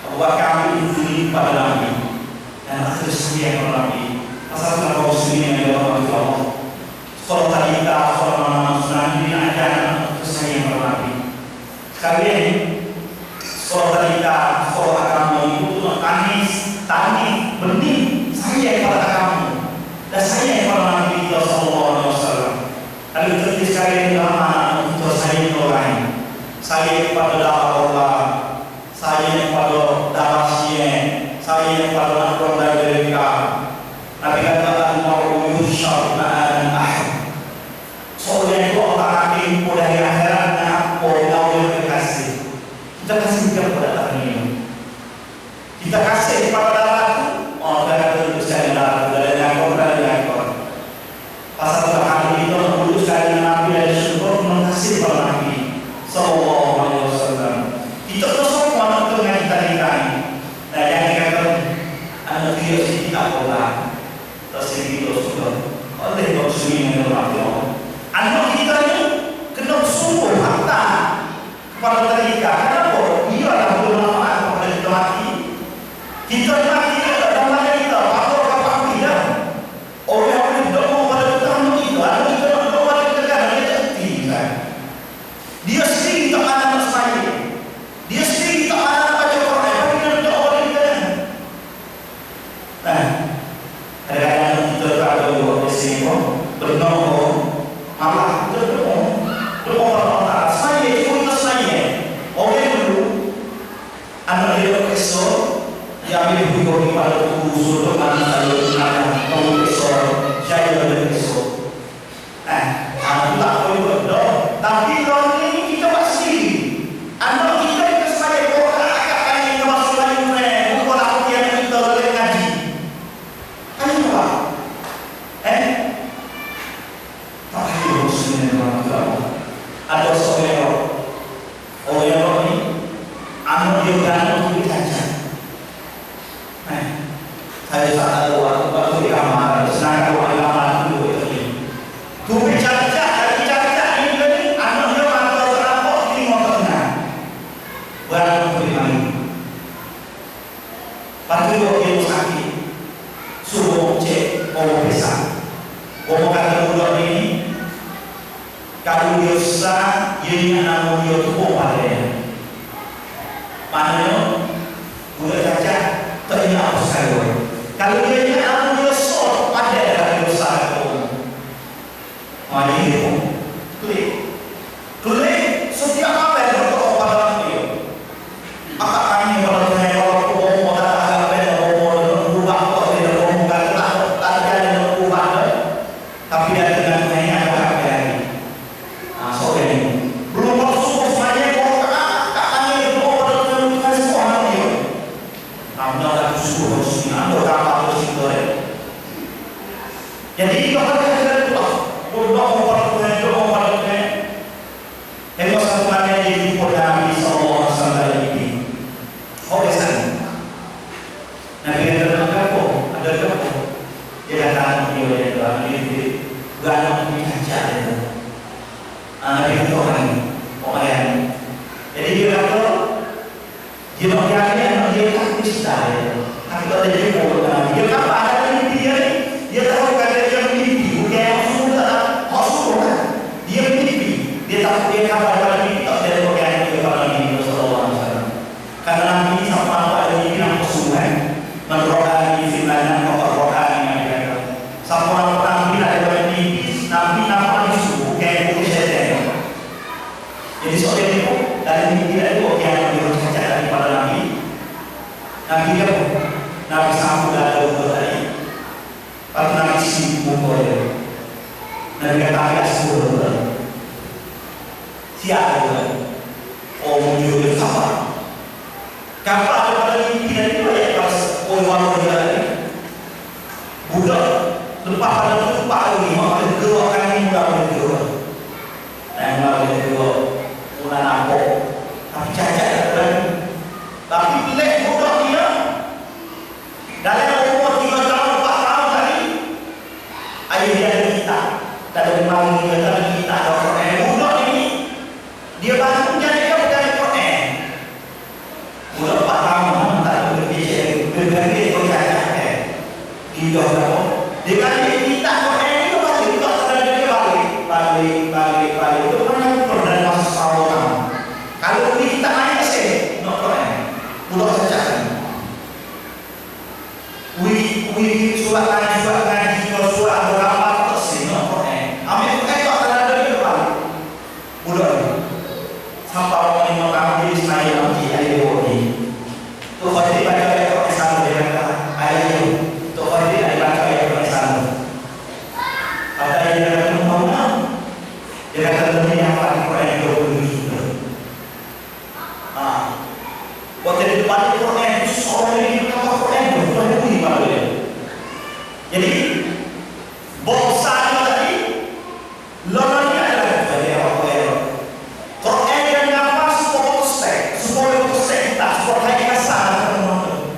Abu Bakar susu pada Nabi dan akhirnya sekian Nabi. Asal kita kau sendiri yang dalam Allah. Soal talita, soal mana ini ajaran kesayangan Nabi. Sekalian soal talita, soal agama itu tani, benih saya kepada kamu dan saya kepada Nabi Sallallahu Alaihi Wasallam. Lalu terus sekalian dalam untuk saya orang, saya kepada Allah, saya kepada darahnya, saya kepada keluarga mereka. Nabi kata mau yushar ma'an ahad. Soalnya itu Allah akan dari akhiratnya Allah yang kasih. Kita kasih kepada orang ini. Kita kasih kepada darah itu. Darah itu bisa darah dari ekor. Pasal hari itu memutuskan Nabi dari syukur mengasihi kepada Nabi Sallallahu Alaihi Wasallam. Itu terus orang itu yang kita nikahi. Dan yang dikatakan anak dia sih tidak boleh. Tersebut sudah oleh muslimin yang beragama. Anak kita ini kena sungguh harta kepada mereka. Kenapa? Dia adalah bermanfaat kepada kita mati. Kita mati dalam mana kita? Apa tidak? Orang yang berdoa pada kita kita, kita berdoa pada kita dia tidak. Dia sendiri tak ada masalah. Dia sendiri tak ada baca Quran. Tapi dia berdoa pada kita. Kadang-kadang kita tak ada buat bersihkan, berdoa, malah berdoa Allah. Saya itu saya. Orang dulu, anak dia kesor, dia ambil buku pada buku suruh anak saya kamu kesor, saya ada kesor. Anak tak boleh berdoa, tapi kalau ini kita pasti, anak kita itu saya bawa agak kali kita masuk lagi bukan aku yang kita boleh ngaji. Terakhir muslimin yang beragama. Ada seorang orang ini anak dia berani cacat. Saya tak tahu waktu di kamar, senang kalau di kamar dulu itu. Tu cacat ini anak dia mantau terapok di motornya. Berani beriman. Pasti dia sakit. Suruh cek, mau pisah. Mau kata budak ini, kalau dia susah, dia nak dia tubuh pada dia. Maknanya, budak cacat tak ingat apa saya. Kalau dia nak dia sok pada dia susah itu. Maknanya itu, klik. Setiap apa yang berdoa pada dia. Apa kami kalau saya kalau mau tak ada berubah kok dia mau kata Jadi kalau kita berdoa kepada yang satuannya di Nabi Sallallahu Alaihi Wasallam ini, Horesan. Nabi ada apa? Dia datang dia datang ini, gak punya cara. Nabi itu orang. Jadi dia kata, dia tak bisa. Tapi kalau dia dia apa ada mimpi dia tahu kata dia mimpi, bukan maksud dia mimpi. Dia tahu dia kabar pada mimpi tak ada orang yang pada mimpi Sallallahu Alaihi Wasallam. Karena Nabi sama ada mimpi yang kesuwen, menrohani firman rohani yang ada. Sama orang bila ada mimpi, Nabi nampak itu bukan setan. Jadi soal itu dari mimpi itu yang dibaca daripada Nabi. Nabi sambut ada tadi. Pak Nabi sibuk boleh. Nabi kata agak sibuk. Siapa? Oh muncul kapal. Kapal pada mimpi dari mana? Pas orang berjalan. Budak lepas pada tempat ini, maka kedua kali mudah berdua. Dan mudah berdua, mudah nampak. Tapi cacat dan tapi pelik budak dia. Dalam umur 3 tahun, 4 tahun tadi, ayah dia ada kita. Dalam bangun dia ada kita. Budak ini, dia bangun jadi dia bukan Quran. Budak 4 tahun, tak boleh bergaya itu cacat. Dia berapa? Dia kali kita Quran itu balik. Tak ada dia balik. Itu mana Quran masuk sahabat. Kalau kita naik sih, nak Quran. Budak cacat. Surat ngaji, surat berapa terus no Quran. Amin tak ada dia balik. Budak sampai orang 5 tahun di Ismail nanti ayah ini. Tu khotib baca ayat Quran sama dia kata ayah itu. Tu khotib baca ayat Quran sama. Ada yang kata mana? Dia kata lebih yang paling Quran 20 juta. Waktu di depan Quran seorang ini kata Quran 20 juta. Jadi bosan tadi lorongnya adalah dari apa-apa. Quran yang apa supaya kita supaya kasar teman-teman.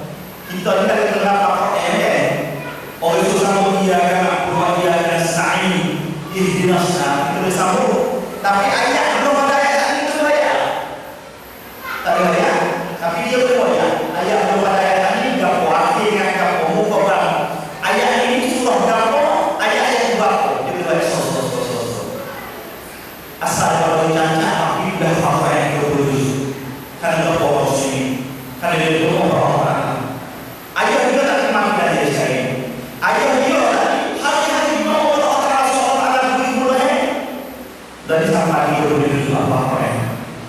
Kita tidak kenapa Quran oh itu sama dia kan sa'i ihdinas itu sambung. Tapi ayat belum ada ayat itu ya. Tak ada ya. Tapi dia belum ya. Ayat belum ada ayat ini enggak kuat dengan kamu muka bang. Ayat ini surah berapa? Ayat yang berapa? Dia berbaca asal kalau cacat tapi dah apa yang dia boleh. Karena dia bawa sini. Karena dia bawa orang. Ayat dia tak terima dari saya. Ayat dia hari-hari mau orang soal alam boleh. Dari sampai dia boleh apa ya?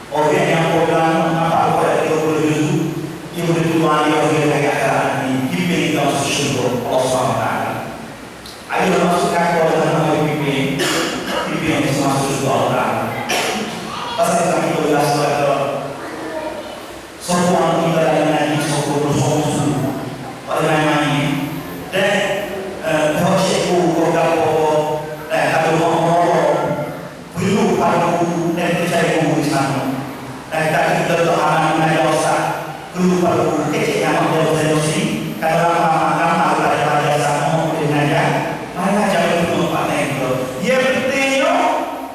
Orang yang program apa dia boleh dia boleh tuan dia boleh kaya ni pimpin dalam syurga Allah SWT. Ayo masukkan kepada nama pimpin yang masuk syurga Allah. Pasal kami boleh asal semua kita yang nanti semua bersama pada mana dan kalau syekhu kalau perlu pada dan percaya di sana dan kita doa mengenai dosa perlu pada kecil yang ada dosa kalau nama pada sama dengan mana jangan perlu pakai itu yang pentingnya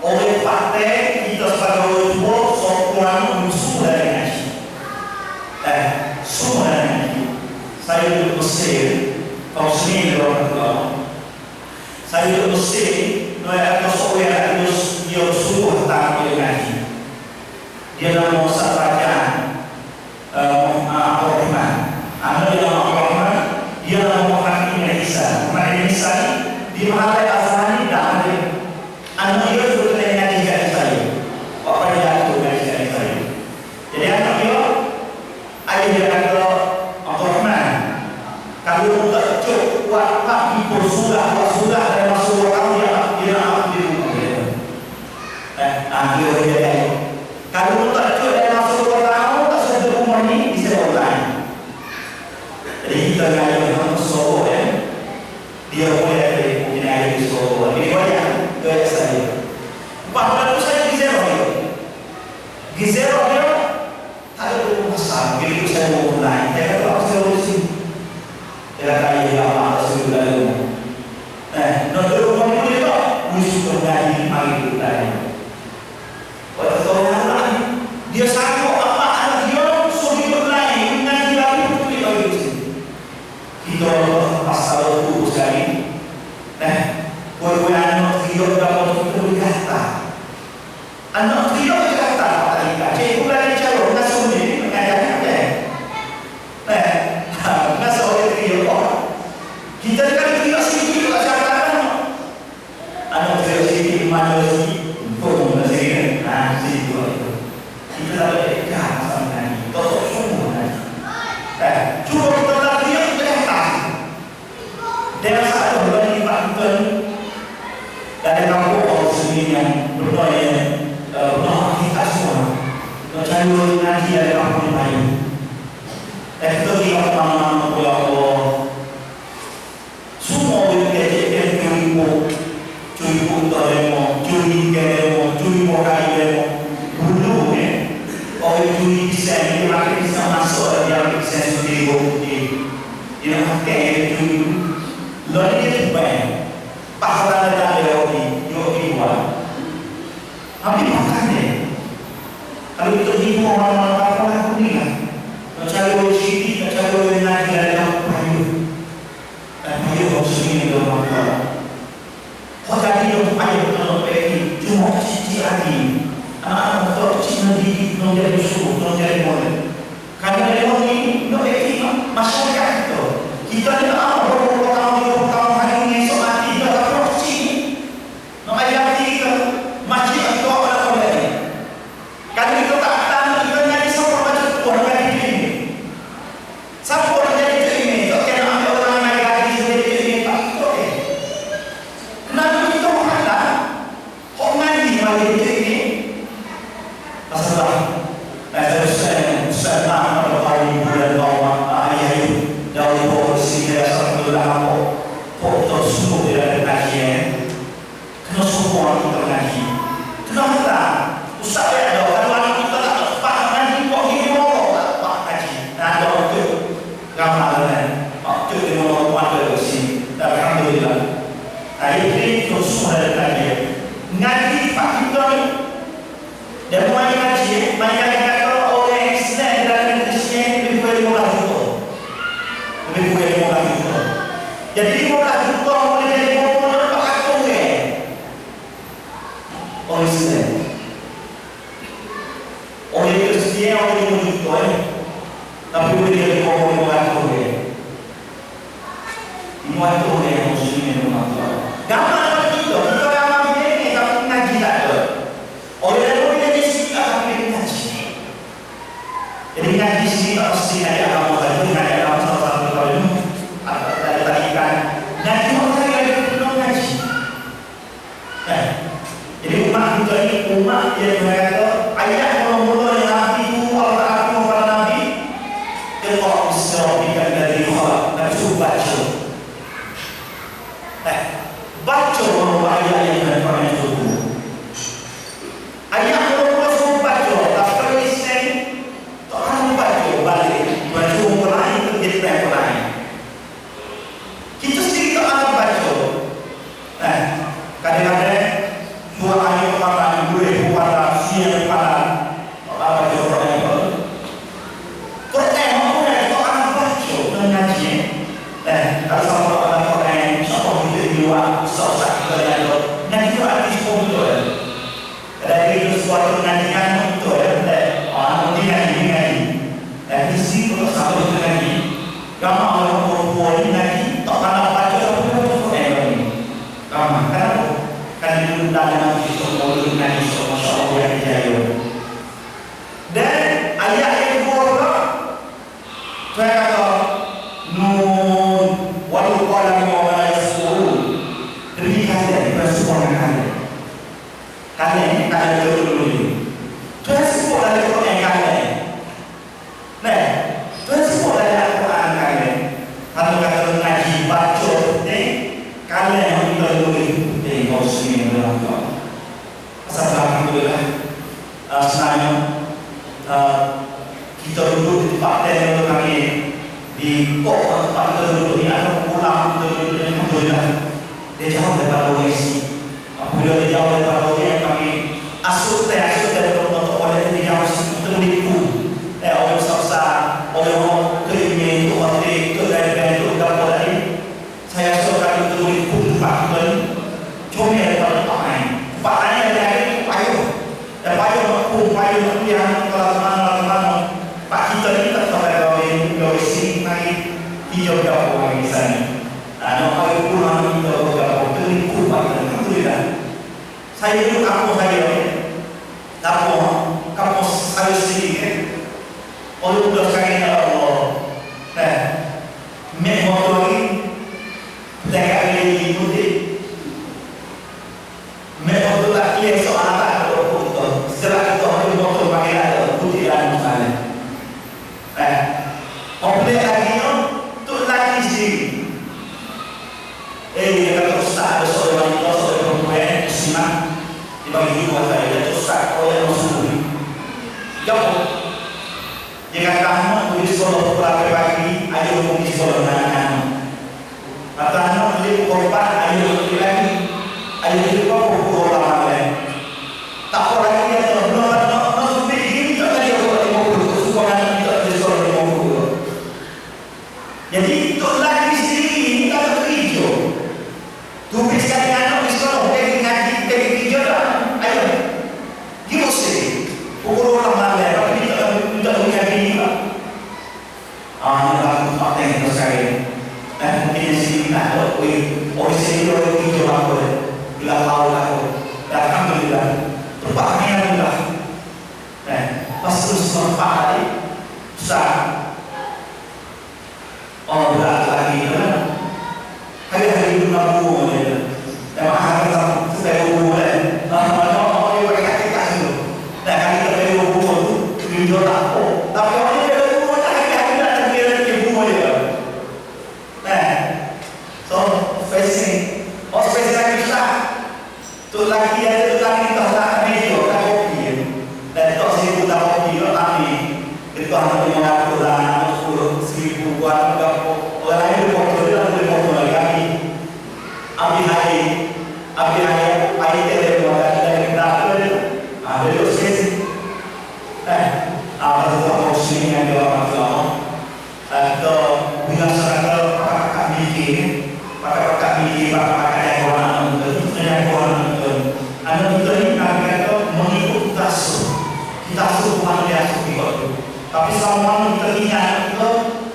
oleh pakai kita sebagai orang seorang musuh dari ngaji semua dari ngaji saya duduk Mesir kau sini orang saya duduk Mesir ada seorang yang suruh tak boleh ngaji dia nama Ustaz Rajan Ar-Rahman ada yang Ar-Rahman dia nama Muhammad Isa di Mahalai Azhari tak ada anak dia sudah ngaji dari saya apa dia tu ngaji dari saya jadi anak dia ayah dia kata Ar-Rahman kalau tak cukup buat tak ikut sudah dan masuk orang dia ambil dia kalau tak cukup dan masuk orang tak sudah umur ni bisa orang jadi kita ngaji dengan solo dia boleh air di sekolah. Ini banyak gaya saya. 40 saya Gizero dia tak ada masalah. Bila saya mau mulai, saya kata apa saya urusin. Dia kata ya apa saya lalu. Nak rumah ni dia musuh terjadi pagi tadi. Waktu orang lain dia sanggup apa anak dia suruh berlari dengan dia pun dia bagi. Kita pasal tu sekali. Buat anak dia dapat kita berkata. Anak dia berkata cikgu belajar cara ngasuh ni mengajar ngasuh oleh dia kita kan dia sedikit tak cakap anak dia sedikit mana sedikit untuk mengajar situ kita tak boleh ikat sama ni totok semua cuba kita tak dia berkata dia satu berani Pakistan dari kampung orang sendiri yang berdaya kita semua Lalu nanti ada kampung lain. Dan kita lihat mana-mana ya Allah. Semua kita curi demo, curi mokai demo. Dulu orang curi desain, dia pakai desain masuk, dia pakai desain sendiri bukti. Dia pakai curi. Lalu dia baik. Pahala ada yogi buat. Tapi makan dia. Kalau kita tipu orang-orang apa ni kan? Nak cari orang syirik, nak cari orang lagi dalam payu. Dan payu orang sendiri dalam orang. Kau jadi orang payu dalam payu, cuma cici lagi. Anak-anak kau cici nanti, nak jadi suruh, nak jadi model. Kerana dia orang ni, nak payu masyarakat kita. Kita ni apa berapa tahun hari ni esok mati, kita tak perlu cici. Nak ajar kita, masjid kita orang boleh. Kalau kita tak tahu, kita nyari siapa macam orang yang ini. Siapa orang yang ini? Tak kena ambil orang yang gaji sendiri ini. Tak boleh. Kenapa kita mengatakan orang ngaji bagi ini? Masalah. Saya nak bertahu bulan bawah ayah itu dari bawah sini satu lama. Foto semua dari kajian. Kenapa semua orang kita ngaji? Kenapa tak? Ustaz ada kalau anak kita tak faham nanti kok ini mau tak ngaji. Ada waktu gambaran waktu di mau ada sini. Alhamdulillah. Ini terus semua dari ngaji Pak kita dan mulai ngaji banyak kata orang Islam dalam Indonesia lebih kurang 15 juta. Lebih kurang 15 juta. Jadi 15 juta boleh jadi berapa ratus orang Islam. Orang Kristian orang yang menjual, tapi boleh jadi orang yang Muslim yang mengajar. Gambar kita ramai ini tapi ngaji tak ada. Orang yang boleh jadi sini akan ngaji. Jadi ngaji sini tak mesti ngaji agama saja, ngaji agama salah satu kalau ada tarikan. Ngaji orang yang belum ngaji. Jadi umat kita ini umat yang berkata ayat mula-mula yang Nabi itu Allah Ta'ala kepada Nabi Iqra' bismi rabbikal ladzi khalaq. Nabi suruh baca. Baca ayat yang Al-Quran itu. Ayat mula-mula suruh baca. Tapi kalau Islam tak akan baca balik. Baca umur lain itu jadi yang lain. Kita sendiri tak akan baca. Kadang-kadang dua ayat pertama boleh buat siang pada apa Quran itu. Quran mana itu anak baca dan ngaji. Kalau sama orang Quran, sama kita di luar, susah kita yang itu. Nanti ada di sekolah dia jauh daripada OSI. Apabila dia jauh daripada OSI, kami asuk dari kelompok oleh dia jauh terlipu. Oleh besar, oleh orang kerimnya itu, oleh kedai-kedai itu, dapur tadi. Saya suka itu terlipu tempat ini. Cuma daripada tempat lain. Tempat lain yang lain itu payung. Dan payung yang kalau Pak kita ni tak tahu gawe sini naik hijau jauh lagi sana. Nak payung pulang hijau jauh terlipu payung itu dah. Saya dulu kampung saya sendiri. Oleh udah sekali Allah. Mek motor ni dekat lagi putih. Mek motor tak kira soal apa kalau putih. Setelah itu ada motor pakai ada putih dan misalnya. Komplek lagi tu lagi sendiri. Kalau ustaz ada seorang perempuan simak dibagi dua saya ustaz oleh Rasul. Jauh. Jika kamu tulis sekolah pagi, ayo tulis sekolah anak-anak. Katanya tulis korban, ayo tulis lagi, ayo tulis pukul lagi. Tak boleh lagi dia belum masuk begini tak ada sekolah 50 supaya tidak tulis sekolah 50. Jadi itu lagi sendiri ini tak terhijau. Tuliskan anak di sekolah, ngaji hijau dah. Ayo, gimana pukul lagi. Tidak punya diri pak. Dalam tempat yang terkait. Dan mungkin di sini nak orang sini orang hijau aku, bila tahu aku. Dan alhamdulillah, terpakaian juga. Pas terus tempat tadi, susah. Berat lagi kan? Hari-hari bulan bulan ni. Dan makan supaya bulan. Orang pakai kaki kaki tu. Dan kali kita bulan tu. Hijau aku, tapi orang ini ada rumah tak ada kira dia rumah dia. So facing, facing lagi susah. Tu lagi ada tu lagi tak nak media, tak kopi. Dan tak seribu tak kopi, tapi itu hanya punya aku dah 10,000 buat apa? Orang lain boleh lagi. Abi hari telefon dari dapur ada dosis. Apa tu apa sini yang dia maklum atau bila sekarang pakak miliki pakak yang orang nonton anda nonton ini kata mengikut kita bukan dia ikut tapi selama kita ingat itu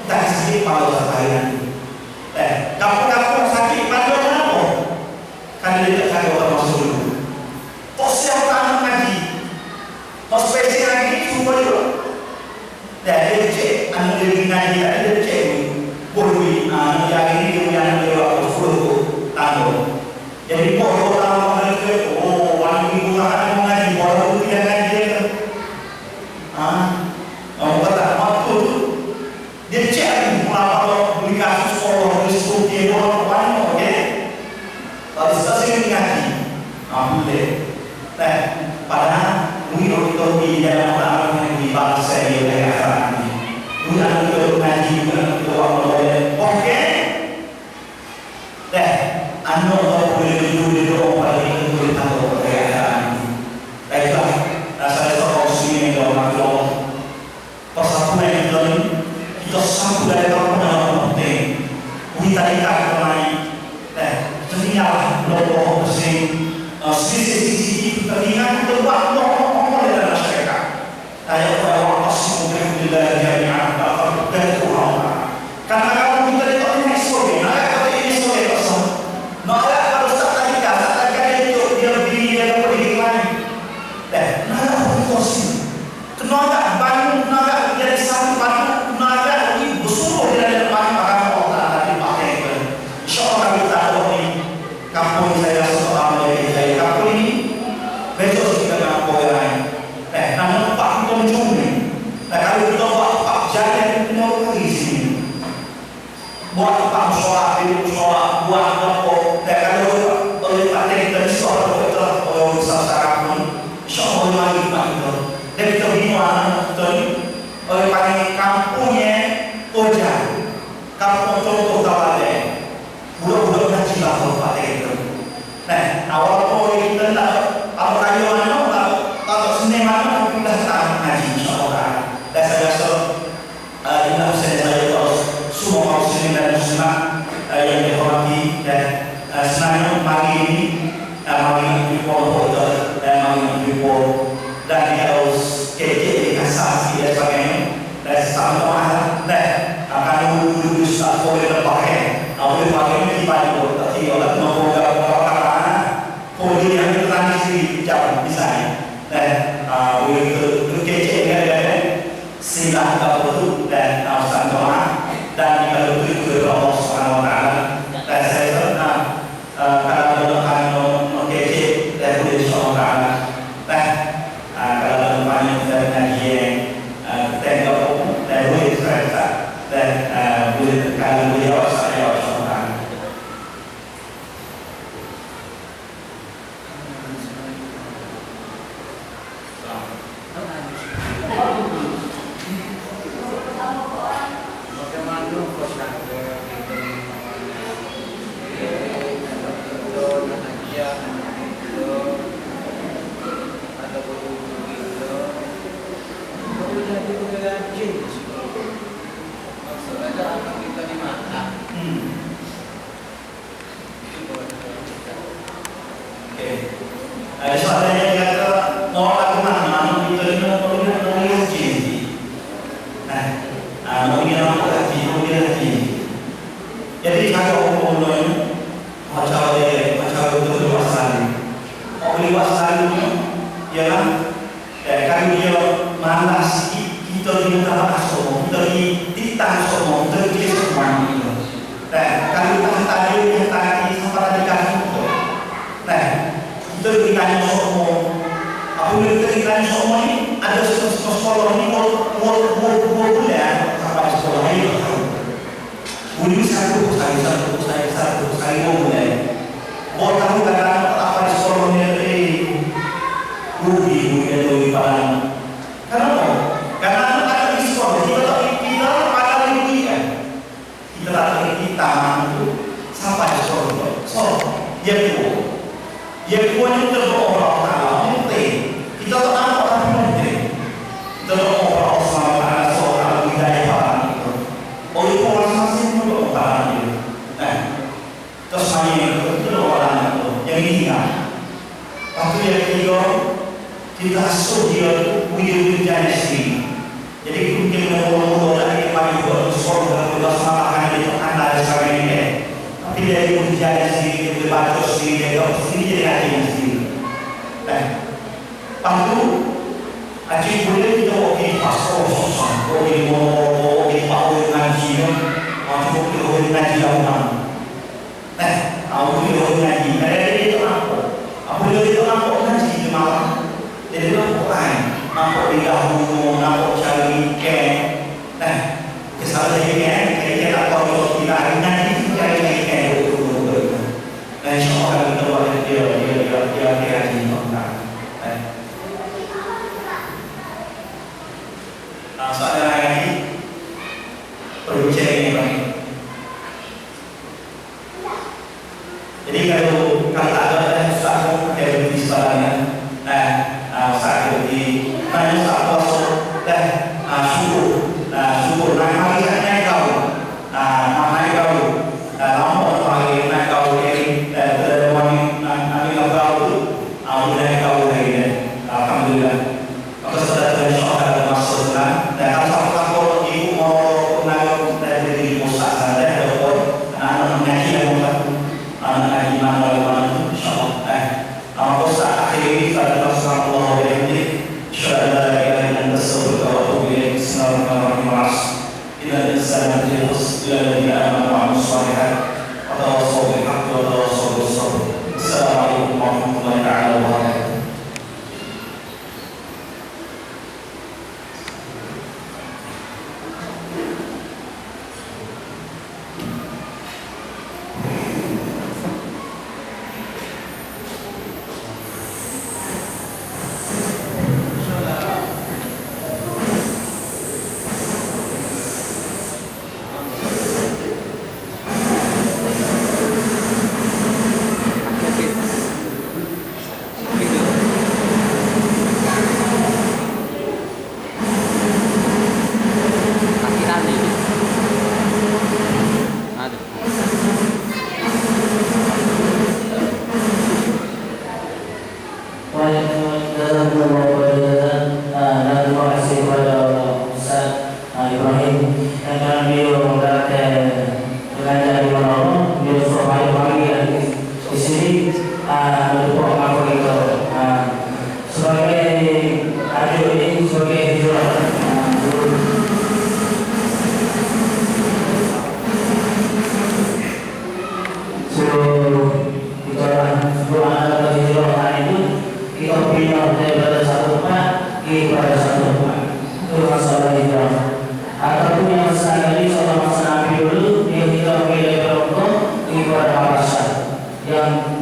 kita sakit pada sekalian kamu sakit pada apa kan dia tak ada orang masuk dulu siapa yang ngaji spesial lagi semua juga. Dari cek, anu dari ngaji tadi dari cek, boleh, yang ini yang lewat full tanggung. Jadi kalau tahu mereka, orang ini bukan ngaji, orang tidak ngaji itu. Kata waktu dia cek, kalau beli kasus orang risiko dia orang, okey. Tapi sesuatu ngaji, boleh. Padahal Mungkin itu di dalam orang yang di bangsa yang beragama ini. Bukan untuk ngaji, bukan untuk orang. Okey. Anda boleh duduk orang yang beritahu beragama ini. Baiklah, saya seorang muslim yang beragama. Persatuan ini kita sambut dari orang penting. Kita ikat kemari. Sebenarnya logo muslim. Sisi kepentingan terbuat oleh masyarakat. Ayat Allah Alhamdulillah jami'an dan Tuhan. Karena kalau kita tidak punya histori, maka kita ini histori kosong. Maka kalau saat tadi itu dia beli dia pergi lain. Nada kosong. Kenapa bangun nada jadi satu bangun nada ini bersuruh di dalam maka Allah tadi pakai itu. Insyaallah kita tahu ini kampung saya seorang dari kampung ini. Besok kita nak boleh lain. Namun Pak Tonjung ni, kalau kita buat jalan mau lagi sini, buat Pak Musola, buat apa? Kalau oleh Pak Teknik Musola kita oleh secara pun, insyaAllah lagi Pak itu. Dan kita bimbang oleh Pak kampungnya Oja, kampung contoh Tawade, budak-budak nak cilah Pak Teknik. pagi ini mari jumpa dan mari jumpa dan harus kecil dengan saksi dan sebagainya dan sama dan akan dulu start boleh pakai boleh pakai ini pakai tapi orang mau orang boleh yang transaksi jauh misalnya dan boleh kecil dengan silah betul dan alasan doa dan kalau itu Allah Subhanahu Wa Taala dan saya pernah kalau akan kecil dan boleh Allah Taala kalau banyak dari ngaji tengok dan boleh serta dan boleh kalau boleh saya Allah Taala. Jadi kalau orang macam itu luas sekali, ialah kalau dia malas kita diminta masuk, kita ditang semua, kita semua itu. Dan kalau kita tadi yang tadi sempat dikasih itu, kita ditanya semua. Apabila kita ditanya semua ini ada sekolah ini mau bulan sampai sekolah ini. Budi satu kali mulai. Mau tahu kata apa sekolahnya Budi itu pada. Kenapa? Karena ada di sekolah kita pada pendidikan. Kita tak kita itu sampai sekolah. So, yang kedua itu berdoa Allah penting. Kita tak tahu apa penting. Kita berdoa Allah Subhanahu soal hidayah orang itu. Oleh orang masing orang itu. Terus itu orang itu yang ingat. Waktu yang ketiga kita asuh dia wujudnya sendiri. Jadi mungkin orang lagi yang paling bersoal dalam masalah itu anda sebagainya. Tapi dari wujudnya sendiri dia baca sendiri dia sendiri dia hati sendiri. Lalu aji boleh kita oke pasal sosok, oke power ngaji, atau oke ngaji orang. Aku boleh ngaji, ada itu apa? Aku boleh itu apa ngaji di malam. Jadi apa lain? Nampak di dahulu, nampak cari kesalahan kita tak tahu kita hari nanti cari betul. Dan insyaAllah kita boleh dia di mana. Soalan lagi berbicara ini. Jadi kalau ada usaha yang di sekolahnya, usaha di mana usaha masuk dan syukur, naik kau, lama orang naik kau ini, orang naik kau ini, alhamdulillah. Maka sudah terjadi masuk dan kalau ibu mau naik dari usaha dan anak mengaji yang anak ngaji mana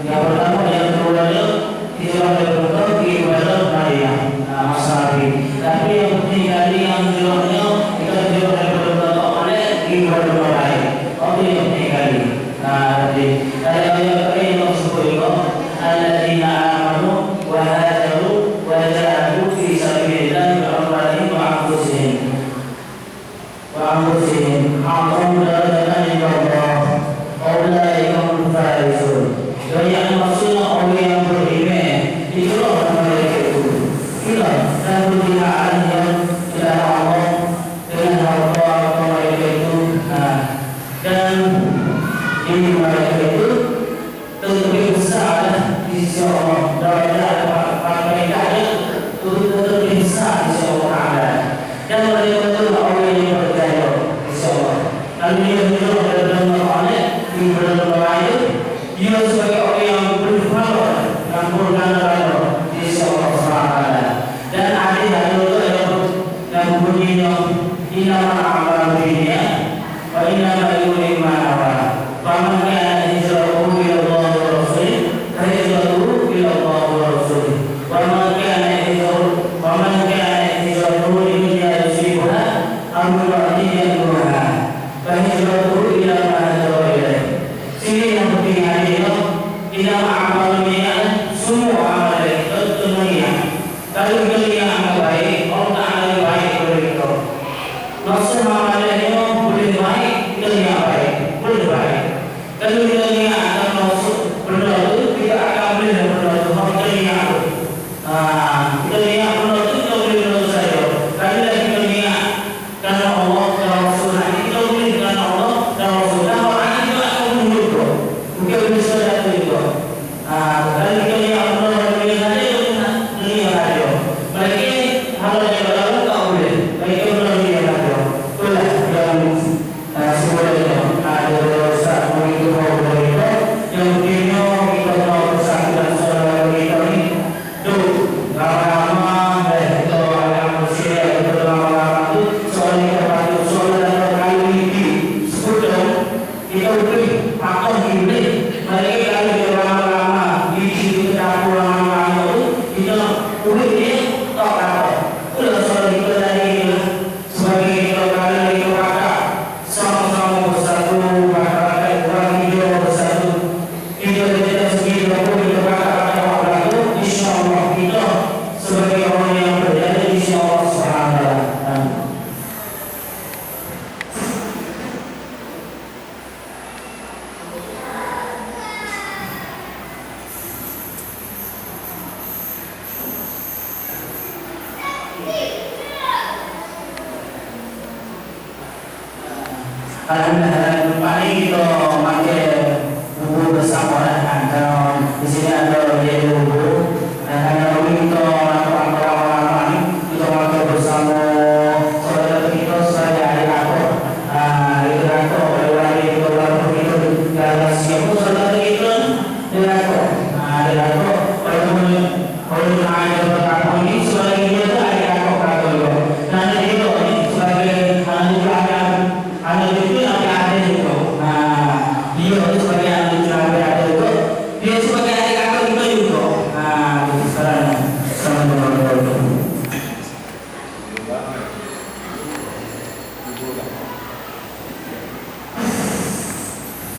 yang pertama yang kedua hijrah dari Mekah ke Madinah, Mas Nabi. Tapi yang penting kali yang hijrahnya kita hijrah dari Mekah oleh ke Madinah. Itu yang penting kali. Jadi ayat yang tersebut itu alladzina amanu wa hajaru wa jahadu fi sabilillah bi amwalihim wa anfusihim a'zamu darajatan inda Allah ulaika humul faizun. Dan yang maksudnya orang yang beriman itulah orang mereka itu kita dan berjihad yang kepada Allah dengan harta mereka itu. Dan ini mereka itu lebih besar di sisi Allah. Darajat mereka itu lebih besar di sisi Allah. Dan mereka itu orang yang percaya di sisi Allah. Kalau dia hidup dalam Allah di dalam lain, dia sebagai orang yang berpahala dan berganda di sisi Allah SWT. Dan ada yang bunyinya innamal a'malu binniyat wa innamal likulli imrin ma nawa. Faman kana hijratuhu ila Allah wa rasulih fa hijratuhu ila Allah wa rasulih. Wa man kana hijratuhu lidunya yusibuha aw imra'atin yankihuha fa hijratuhu ila ma hajara ilaih. Sini yang penting adalah innamal a'malu binniyat, semua amal itu dunia. Kalau dunia amal baik, Allah Ta'ala baik bagi kita. Maksud amalnya boleh baik, dunia baik, boleh baik. Kalau dunia akan masuk benda itu, kita akan boleh benda itu, dunia itu. Dunia benda itu kita boleh benda saja. Kalau lagi dunia karena Allah dan Rasulullah, kita boleh karena Allah dan Rasulullah. Orang itu akan menurut, mungkin bisa jatuh itu. Kalau dunia benda dunia saja, dunia saja. Bagi hal yang berlalu tak boleh. Bagi benda dunia saja. Itulah yang sebenarnya ada dosa begitu berbeda. Yang mungkinnya kita tahu kesaktian saudara kita ini. Tuh lama-lama kita akan bersih itu lama-lama itu soal kita patut saudara kali ini sebetulnya kita beri akan ini. Mereka kalau kita lama-lama di situ kita lama-lama itu kita boleh dia tak apa. Udah soal kita dari sebagai kita kali kita pakai sama-sama bersatu, masyarakat orang hidup bersatu. Kita sendiri kita pakai waktu, insya Allah kita sebagai orang yang berada di sisi Allah SWT. Alhamdulillah